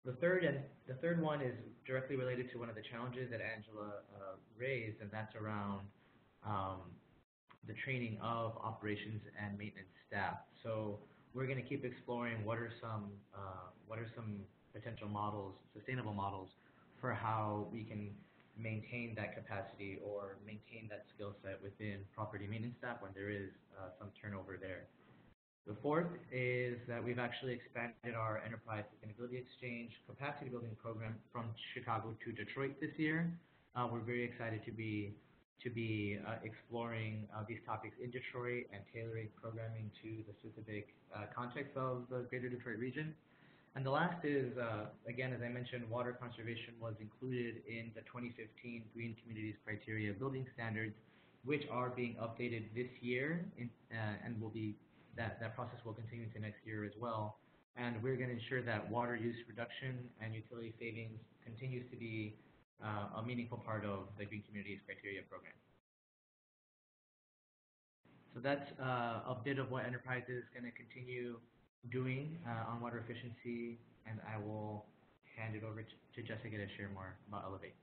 The third one is directly related to one of the challenges that Angela raised, and that's around the training of operations and maintenance staff. So we're going to keep exploring what are some potential models, sustainable models, for how we can maintain that capacity or maintain that skill set within property maintenance staff when there is some turnover there. The fourth is that we've actually expanded our Enterprise Sustainability Exchange capacity building program from Chicago to Detroit this year. We're very excited to be exploring these topics in Detroit and tailoring programming to the specific context of the greater Detroit region. And the last is, again, as I mentioned, water conservation was included in the 2015 Green Communities Criteria Building Standards, which are being updated this year, and will be that process will continue into next year as well. And we're going to ensure that water use reduction and utility savings continues to be a meaningful part of the Green Communities Criteria program. So that's a bit of what Enterprise is going to continue doing on water efficiency, and I will hand it over to Jessica to share more about Elevate.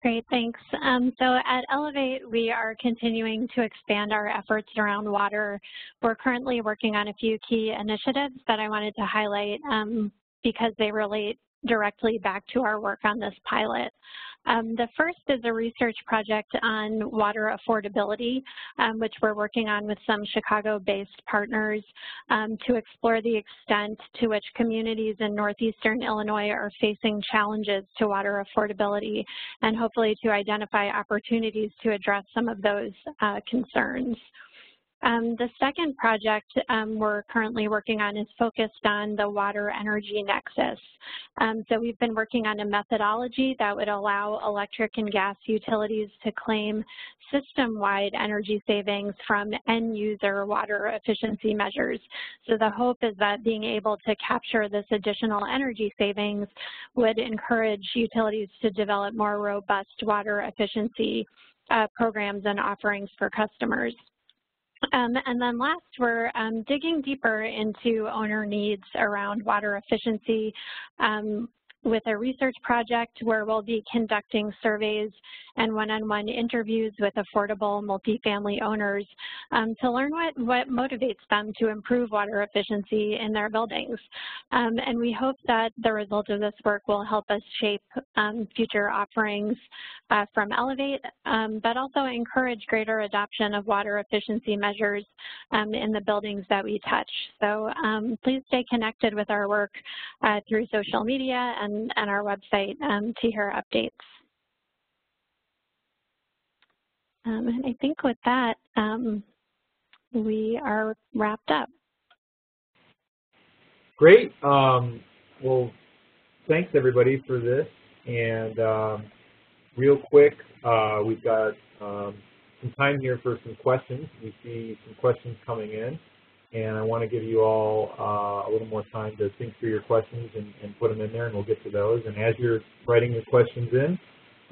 Great, thanks. So at Elevate, we are continuing to expand our efforts around water. We're currently working on a few key initiatives that I wanted to highlight because they relate directly back to our work on this pilot. The first is a research project on water affordability, which we're working on with some Chicago-based partners to explore the extent to which communities in northeastern Illinois are facing challenges to water affordability, and hopefully to identify opportunities to address some of those concerns. The second project we're currently working on is focused on the water energy nexus. So we've been working on a methodology that would allow electric and gas utilities to claim system-wide energy savings from end-user water efficiency measures. So the hope is that being able to capture this additional energy savings would encourage utilities to develop more robust water efficiency programs and offerings for customers. And then last, we're digging deeper into owner needs around water efficiency with a research project where we'll be conducting surveys and one-on-one interviews with affordable multifamily owners to learn what motivates them to improve water efficiency in their buildings. And we hope that the result of this work will help us shape future offerings from Elevate, but also encourage greater adoption of water efficiency measures in the buildings that we touch. So please stay connected with our work through social media and our website to hear updates. And I think with that, we are wrapped up. Great. Well, thanks everybody for this. And real quick, we've got some time here for some questions. We see some questions coming in, and I want to give you all a little more time to think through your questions and put them in there, and we'll get to those. And as you're writing your questions in,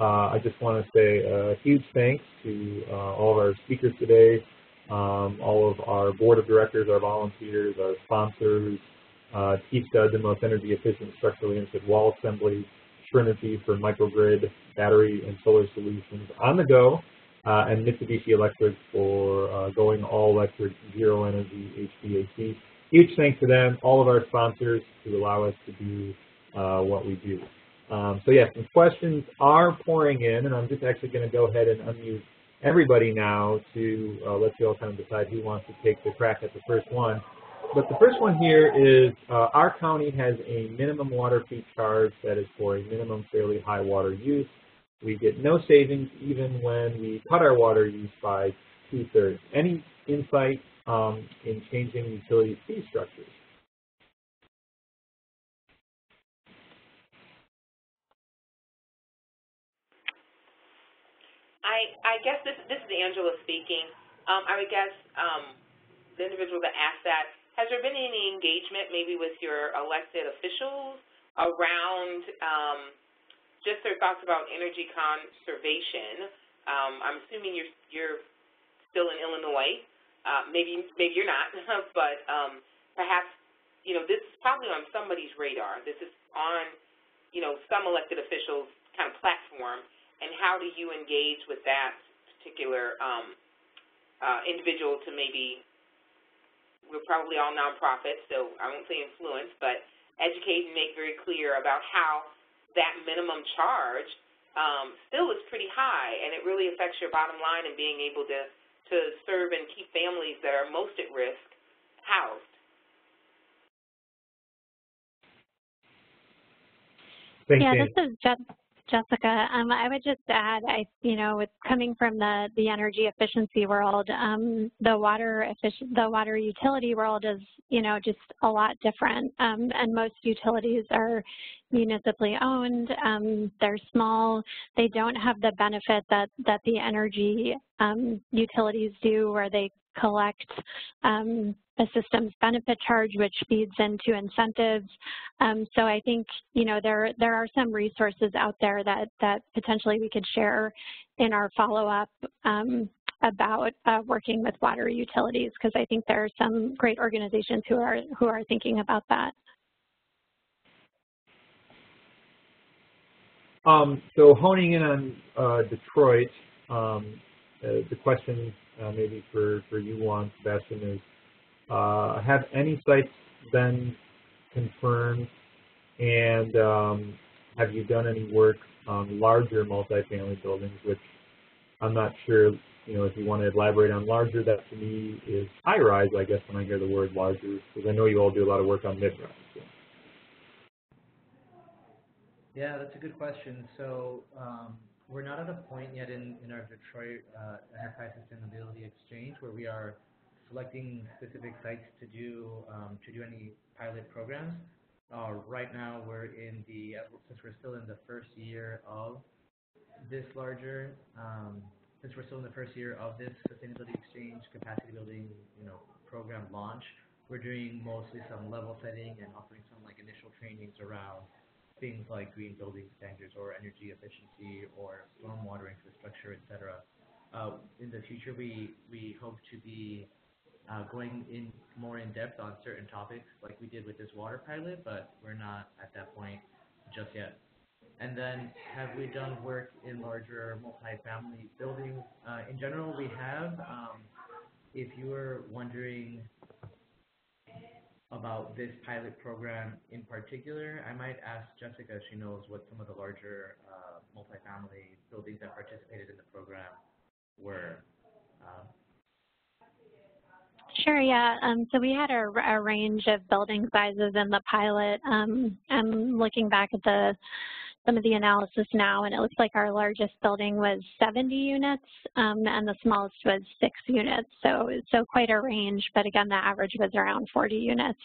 I just want to say a huge thanks to all of our speakers today, all of our board of directors, our volunteers, our sponsors, TSTUD, the most energy efficient structurally oriented wall assemblies, Trinity for microgrid, battery and solar solutions on the go, and Mitsubishi Electric for going all electric, zero energy HVAC. Huge thanks to them, all of our sponsors who allow us to do what we do. So yes, some questions are pouring in, and I'm just actually going to go ahead and unmute everybody now to let you all kind of decide who wants to take the crack at the first one. But the first one here is our county has a minimum water fee charge that is for a minimum fairly high water use. We get no savings even when we cut our water use by 2/3. Any insight in changing utility fee structures? I guess this is Angela speaking. I would guess the individual that asked that, has there been any engagement maybe with your elected officials around just their thoughts about energy conservation? I'm assuming you're still in Illinois. Maybe you're not, but perhaps this is probably on somebody's radar. This is on some elected officials' kind of platform. And how do you engage with that particular individual to maybe, we're probably all nonprofits, so I won't say influence, but educate and make very clear about how that minimum charge still is pretty high, and it really affects your bottom line and being able to serve and keep families that are most at risk housed. Thanks, yeah, this is Jessica. I would just add, with coming from the energy efficiency world, the water utility world is, just a lot different. And most utilities are municipally owned. They're small. They don't have the benefit that the energy utilities do, where they collect a systems benefit charge, which feeds into incentives. So I think, there are some resources out there that potentially we could share in our follow-up about working with water utilities, because I think there are some great organizations who are thinking about that. So honing in on Detroit, the question maybe for you, Juan, Sebastian, is have any sites been confirmed, and have you done any work on larger multifamily buildings, which I'm not sure, if you want to elaborate on larger. That to me is high-rise, I guess, when I hear the word larger, because I know you all do a lot of work on mid-rise. So. Yeah, that's a good question. So we're not at a point yet in our Detroit Enterprise Sustainability Exchange where we are selecting specific sites to do any pilot programs. Right now, since we're still in the first year of this Sustainability Exchange capacity building, program launch, we're doing mostly some level setting and offering some initial trainings around things like green building standards or energy efficiency or stormwater infrastructure, et cetera. In the future, we hope to be going in more in depth on certain topics like we did with this water pilot, but we're not at that point just yet. And then, have we done work in larger multifamily buildings? In general, we have. If you were wondering about this pilot program in particular, I might ask Jessica if she knows what some of the larger multifamily buildings that participated in the program were. Sure, yeah. So we had a range of building sizes in the pilot. I'm looking back at some of the analysis now, and it looks like our largest building was 70 units, and the smallest was 6 units. So quite a range, but again, the average was around 40 units.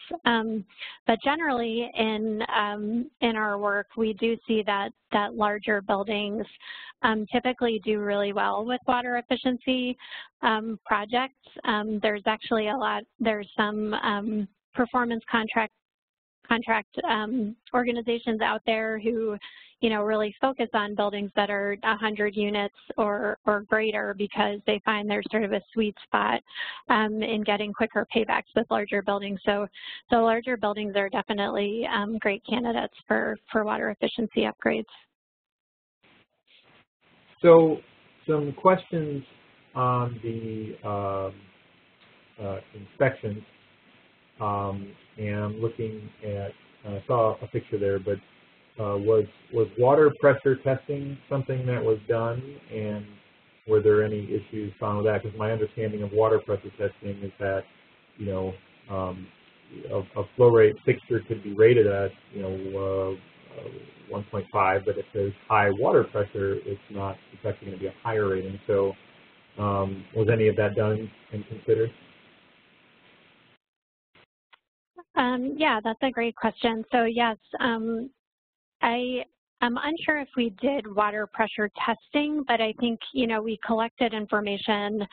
But generally, in our work, we do see that larger buildings typically do really well with water efficiency projects. There's actually there's some performance contract organizations out there who, really focus on buildings that are 100 units or greater, because they find there's sort of a sweet spot in getting quicker paybacks with larger buildings. So larger buildings are definitely great candidates for water efficiency upgrades. So some questions on the inspections, and I'm looking at, I saw a picture there, but was water pressure testing something that was done, and were there any issues found with that? Because my understanding of water pressure testing is that, a flow rate fixture could be rated at, 1.5, but if there's high water pressure, it's actually going to be a higher rating. So was any of that done and considered? Yeah, that's a great question. So yes, I'm unsure if we did water pressure testing, but I think, we collected information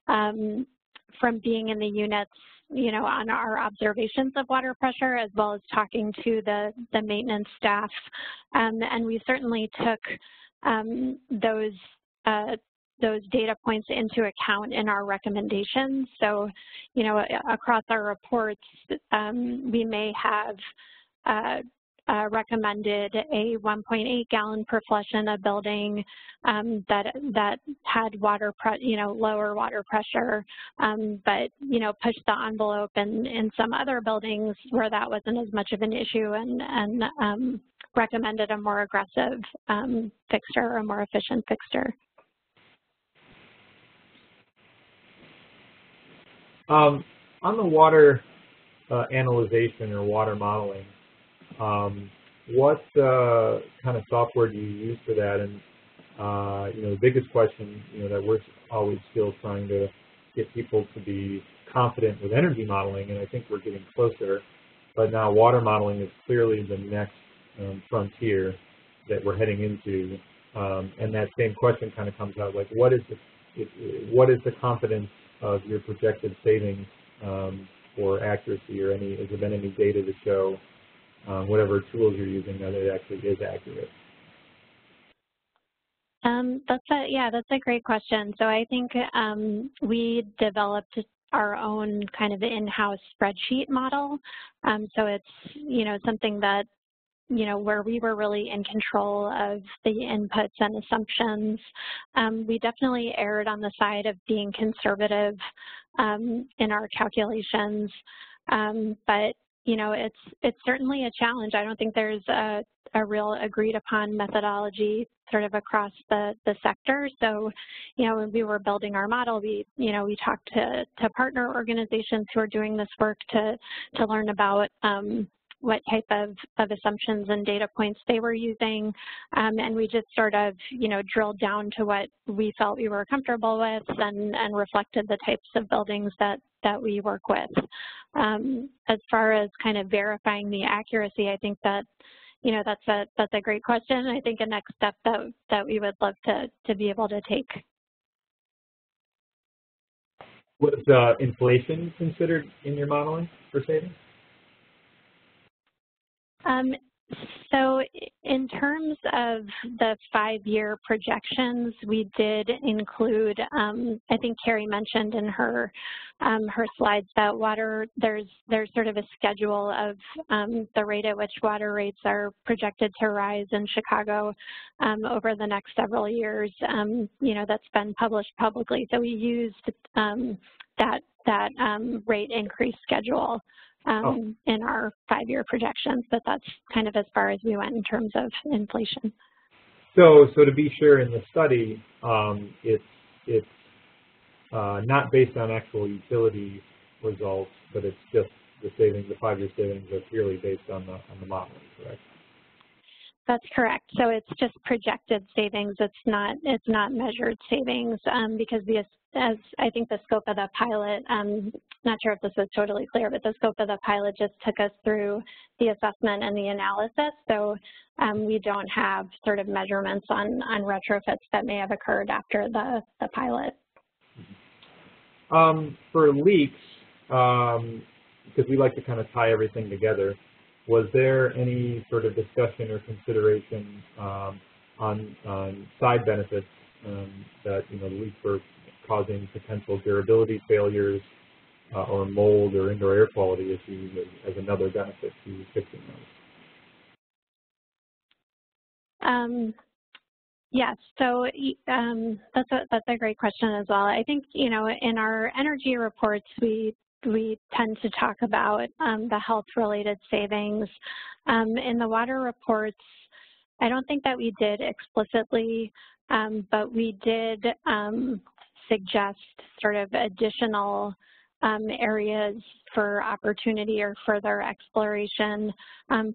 from being in the units, on our observations of water pressure, as well as talking to the maintenance staff. And we certainly took those data points into account in our recommendations. So, across our reports, we may have recommended a 1.8 gallon per flush in a building that had lower water pressure, but pushed the envelope in some other buildings where that wasn't as much of an issue, and recommended a more aggressive fixture, or a more efficient fixture. On the water analyzation or water modeling, what kind of software do you use for that? And the biggest question, that we're always still trying to get people to be confident with energy modeling, and I think we're getting closer. But now water modeling is clearly the next frontier that we're heading into, and that same question kind of comes out, like what is the confidence of your projected savings or accuracy, or has there been any data to show whatever tools you're using that it actually is accurate? That's a great question. So I think we developed our own kind of in-house spreadsheet model. So it's, something that, where we were really in control of the inputs and assumptions. We definitely erred on the side of being conservative in our calculations, but it's certainly a challenge. I don't think there's a real agreed upon methodology sort of across the sector. So, when we were building our model, we talked to partner organizations who are doing this work to learn about what type of assumptions and data points they were using. And we just sort of, drilled down to what we felt we were comfortable with and reflected the types of buildings that we work with. As far as kind of verifying the accuracy, I think that, that's a great question. I think a next step that we would love to be able to take. Was inflation considered in your modeling for savings? So in terms of the 5-year projections, we did include, I think Carrie mentioned in her slides that there's sort of a schedule of the rate at which water rates are projected to rise in Chicago over the next several years, that's been published publicly. So we used that rate increase schedule in our 5-year projections, but that's kind of as far as we went in terms of inflation. So to be sure, in the study, it's not based on actual utility results, but it's just the 5-year savings are purely based on the modeling, correct? That's correct. So it's just projected savings. It's not measured savings because as I think the scope of the pilot, not sure if this was totally clear, but the scope of the pilot just took us through the assessment and the analysis. So we don't have sort of measurements on retrofits that may have occurred after the pilot. For leaks, because we like to kind of tie everything together, was there any sort of discussion or consideration on side benefits that the leaks were causing potential durability failures or mold or indoor air quality issues as another benefit to fixing those? Yes, so that's a great question as well. I think in our energy reports we tend to talk about the health-related savings. In the water reports, I don't think that we did explicitly, but we did suggest sort of additional areas for opportunity or further exploration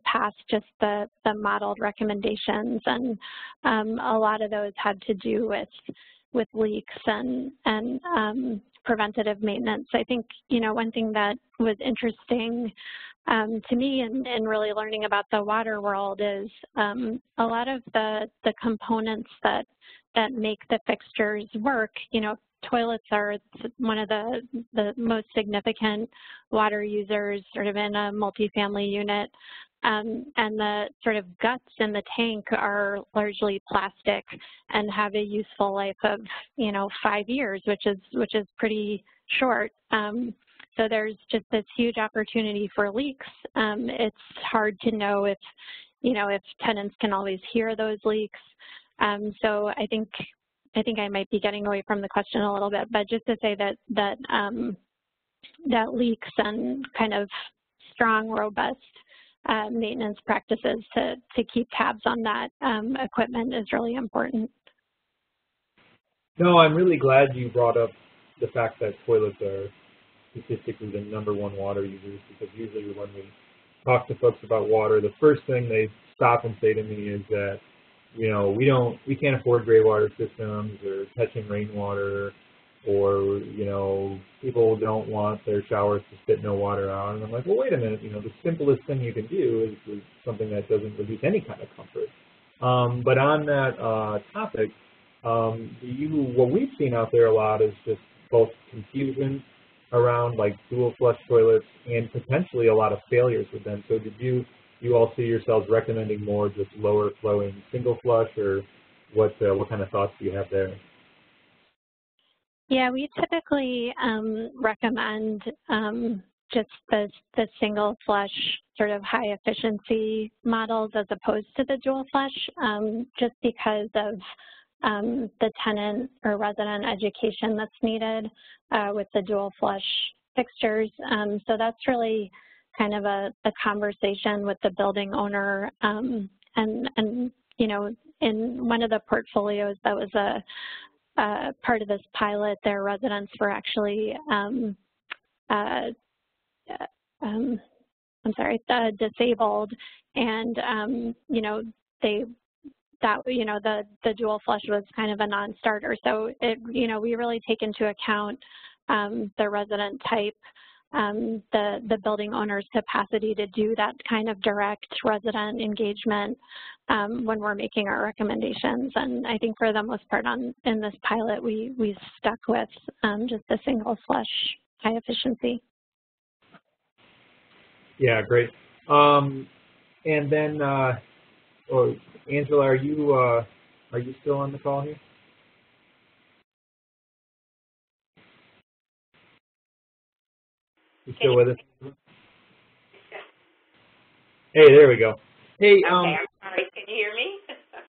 past just the modeled recommendations, and a lot of those had to do with leaks and preventative maintenance. I think one thing that was interesting to me in really learning about the water world is a lot of the components that make the fixtures work. Toilets are one of the most significant water users sort of in a multifamily unit. And the sort of guts in the tank are largely plastic and have a useful life of 5 years, which is pretty short. So there's just this huge opportunity for leaks. It's hard to know if tenants can always hear those leaks. So I think I might be getting away from the question a little bit, but just to say that leaks and kind of strong, robust maintenance practices to keep tabs on that equipment is really important. No, I'm really glad you brought up the fact that toilets are statistically the #1 water users, because usually when we talk to folks about water, the first thing they stop and say to me is that, you know, we can't afford gray water systems or catching rainwater, or, you know, people don't want their showers to spit no water out. And I'm like, well, wait a minute, you know, the simplest thing you can do is something that doesn't produce any kind of comfort. But on that topic, what we've seen out there a lot is just both confusion around like dual flush toilets and potentially a lot of failures with them. So did you all see yourselves recommending more just lower flowing single flush, or what kind of thoughts do you have there? Yeah, we typically recommend just the single flush sort of high efficiency models as opposed to the dual flush, just because of the tenant or resident education that's needed with the dual flush fixtures. So that's really kind of a conversation with the building owner. And you know, in one of the portfolios that was a part of this pilot, their residents were actually disabled, and you know, the dual flush was kind of a non-starter. So you know, we really take into account the resident type, the building owner's capacity to do that kind of direct resident engagement when we're making our recommendations. And I think for the most part in this pilot, we stuck with just the single flush high efficiency. Yeah, great. And then, Angela, are you still on the call here? You still with us? Hey, there we go. Hey, okay, I'm sorry. Can you hear me?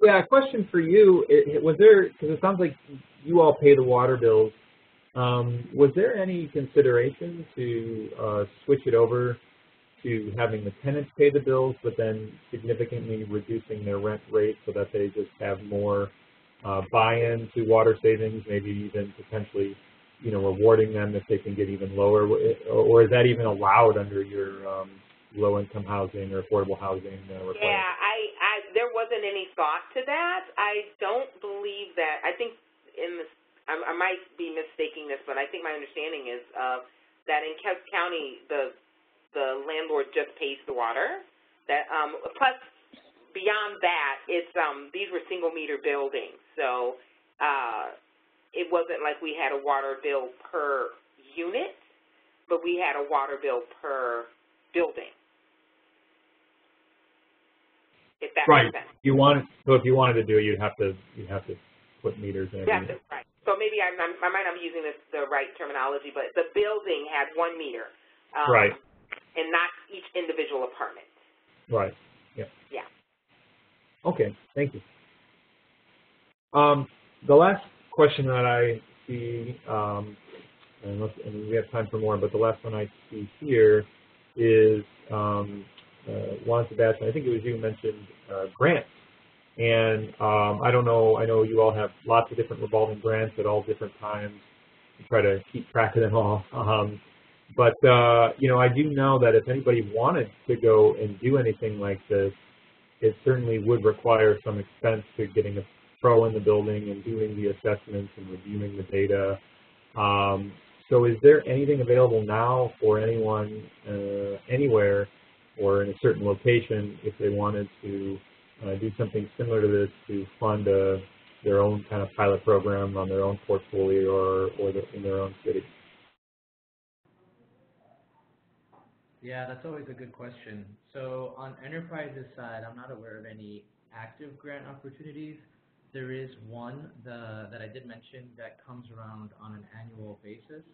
Yeah, a question for you. Was there, because it sounds like you all pay the water bills, was there any consideration to switch it over to having the tenants pay the bills, but then significantly reducing their rent rate so that they just have more buy-in to water savings, maybe even potentially, you know, rewarding them if they can get even lower, or is that even allowed under your low-income housing or affordable housing requirements? Yeah, there wasn't any thought to that. I don't believe that. I think I might be mistaking this, but I think my understanding is that in Kent County, the landlord just pays the water. That plus, beyond that, it's these were single meter buildings, so it wasn't like we had a water bill per unit, but we had a water bill per building. If that right. makes sense. If you wanted to do it, you'd have to put meters in. That's right. So maybe I might not be using the right terminology, but the building had 1 meter. Right. And not each individual apartment. Right. Yeah. Yeah. Okay. Thank you. The last question that I see, and we have time for more, but the last one I see here is Juan Sebastian. I think it was you who mentioned grants. And I don't know, I know you all have lots of different revolving grants at all different times. You try to keep track of them all. But, you know, I do know that if anybody wanted to go and do anything like this, it certainly would require some expense to getting a pro in the building and doing the assessments and reviewing the data. So is there anything available now for anyone anywhere or in a certain location if they wanted to do something similar to this to fund their own kind of pilot program on their own portfolio or in their own city? Yeah, that's always a good question. So on Enterprise's side, I'm not aware of any active grant opportunities. There is one that I did mention that comes around on an annual basis,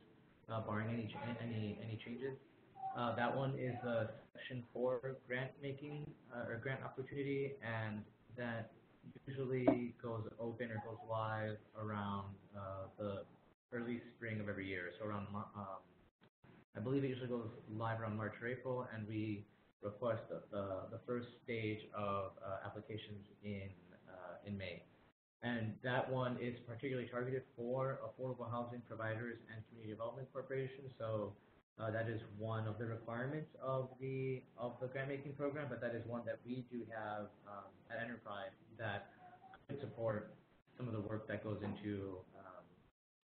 barring any changes. That one is a Section 4 grant making or grant opportunity, and that usually goes open or goes live around the early spring of every year. So around I believe it usually goes live around March or April, and we request the first stage of applications in May. And that one is particularly targeted for affordable housing providers and community development corporations. So That is one of the requirements of the grant-making program, but that is one that we do have at Enterprise that could support some of the work that goes into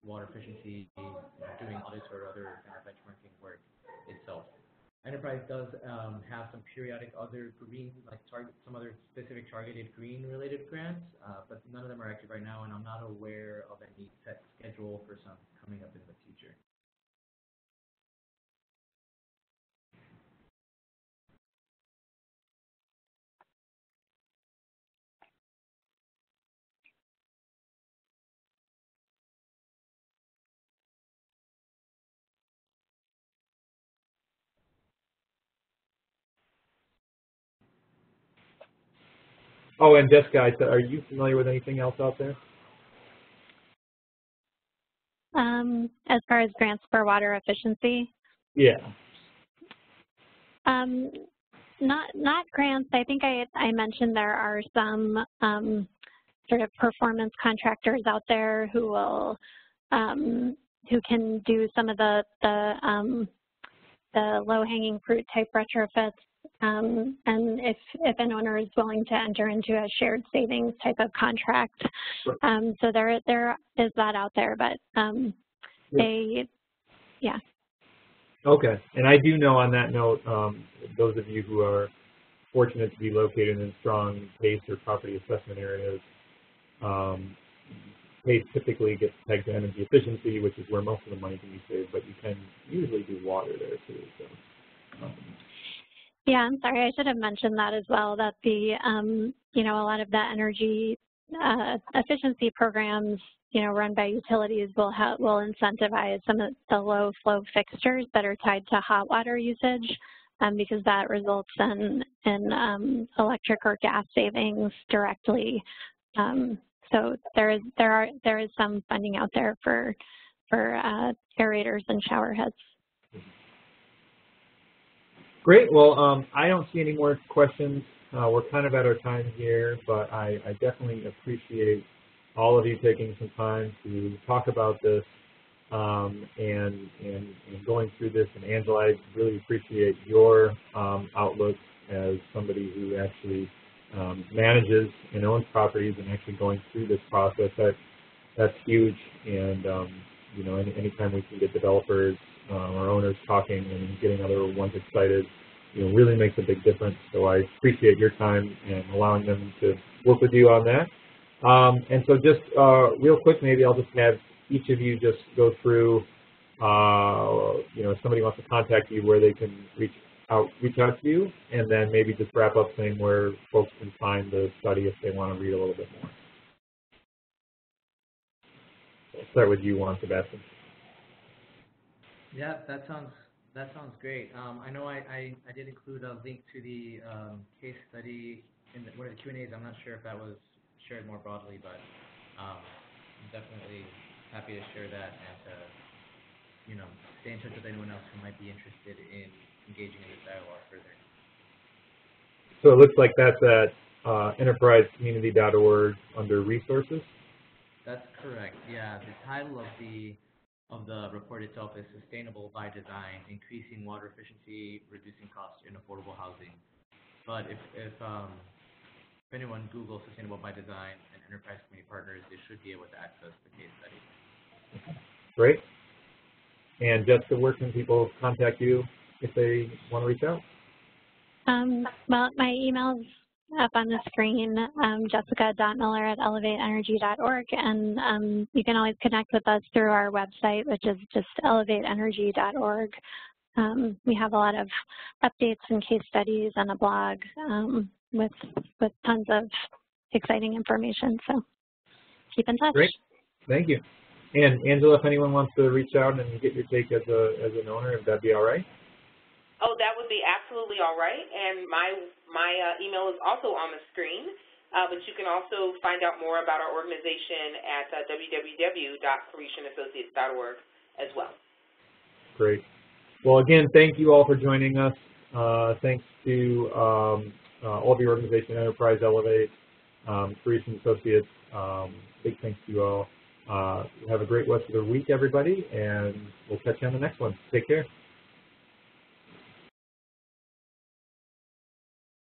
water efficiency, doing audits or other kind of benchmarking work itself. Enterprise does have some periodic other green, some other specific targeted green-related grants, but none of them are active right now, and I'm not aware of any set schedule for some coming up in the future. Oh, and Jessica, are you familiar with anything else out there? As far as grants for water efficiency? Yeah. Not grants. I think I mentioned there are some sort of performance contractors out there who will who can do some of the low-hanging fruit type retrofits. And if an owner is willing to enter into a shared savings type of contract, so there is that out there, but yeah. Okay, and I do know on that note, those of you who are fortunate to be located in strong PACE or property assessment areas, PACE typically gets pegged to energy efficiency, which is where most of the money can be saved, but you can usually do water there too. So. Yeah, I'm sorry, I should have mentioned that as well, that the, a lot of the energy efficiency programs, run by utilities will incentivize some of the low flow fixtures that are tied to hot water usage, because that results in electric or gas savings directly. So there is some funding out there for aerators and shower heads. Great. Well, I don't see any more questions. We're kind of at our time here, but I definitely appreciate all of you taking some time to talk about this and going through this. And Angela, I really appreciate your outlook as somebody who actually manages and owns properties and actually going through this process. That's huge. And anytime we can get developers or owners talking and getting other ones excited, really makes a big difference. So I appreciate your time and allowing them to work with you on that. And so just real quick, maybe I'll just have each of you just go through, if somebody wants to contact you, where they can reach out to you, and then maybe just wrap up saying where folks can find the study if they want to read a little bit more. I'll start with you, Juan Sebastian. Yeah, that sounds great. I know I did include a link to the case study in one of the Q&As. I'm not sure if that was shared more broadly, but I'm definitely happy to share that and to, stay in touch with anyone else who might be interested in engaging in this dialogue further. So it looks like that's at enterprisecommunity.org under resources? That's correct, yeah. The title of the report itself is Sustainable by Design, Increasing Water Efficiency, Reducing Costs in Affordable Housing. But if anyone Googles Sustainable by Design and Enterprise Community Partners, they should be able to access the case study. Great. And Jessica, where can people contact you if they want to reach out? Well, my email's up on the screen, jessica.miller@elevateenergy.org, and you can always connect with us through our website, which is just elevateenergy.org. We have a lot of updates and case studies and a blog with tons of exciting information, so keep in touch. Great, thank you. And Angela, if anyone wants to reach out and get your take as an owner, if that'd be all right? Oh, that would be absolutely all right. And my email is also on the screen, but you can also find out more about our organization at www.croatianassociates.org as well. Great. Well, again, thank you all for joining us. Thanks to all of your organization, Enterprise, Elevate, Croatian Associates. Big thanks to you all. Have a great rest of the week, everybody, and we'll catch you on the next one. Take care.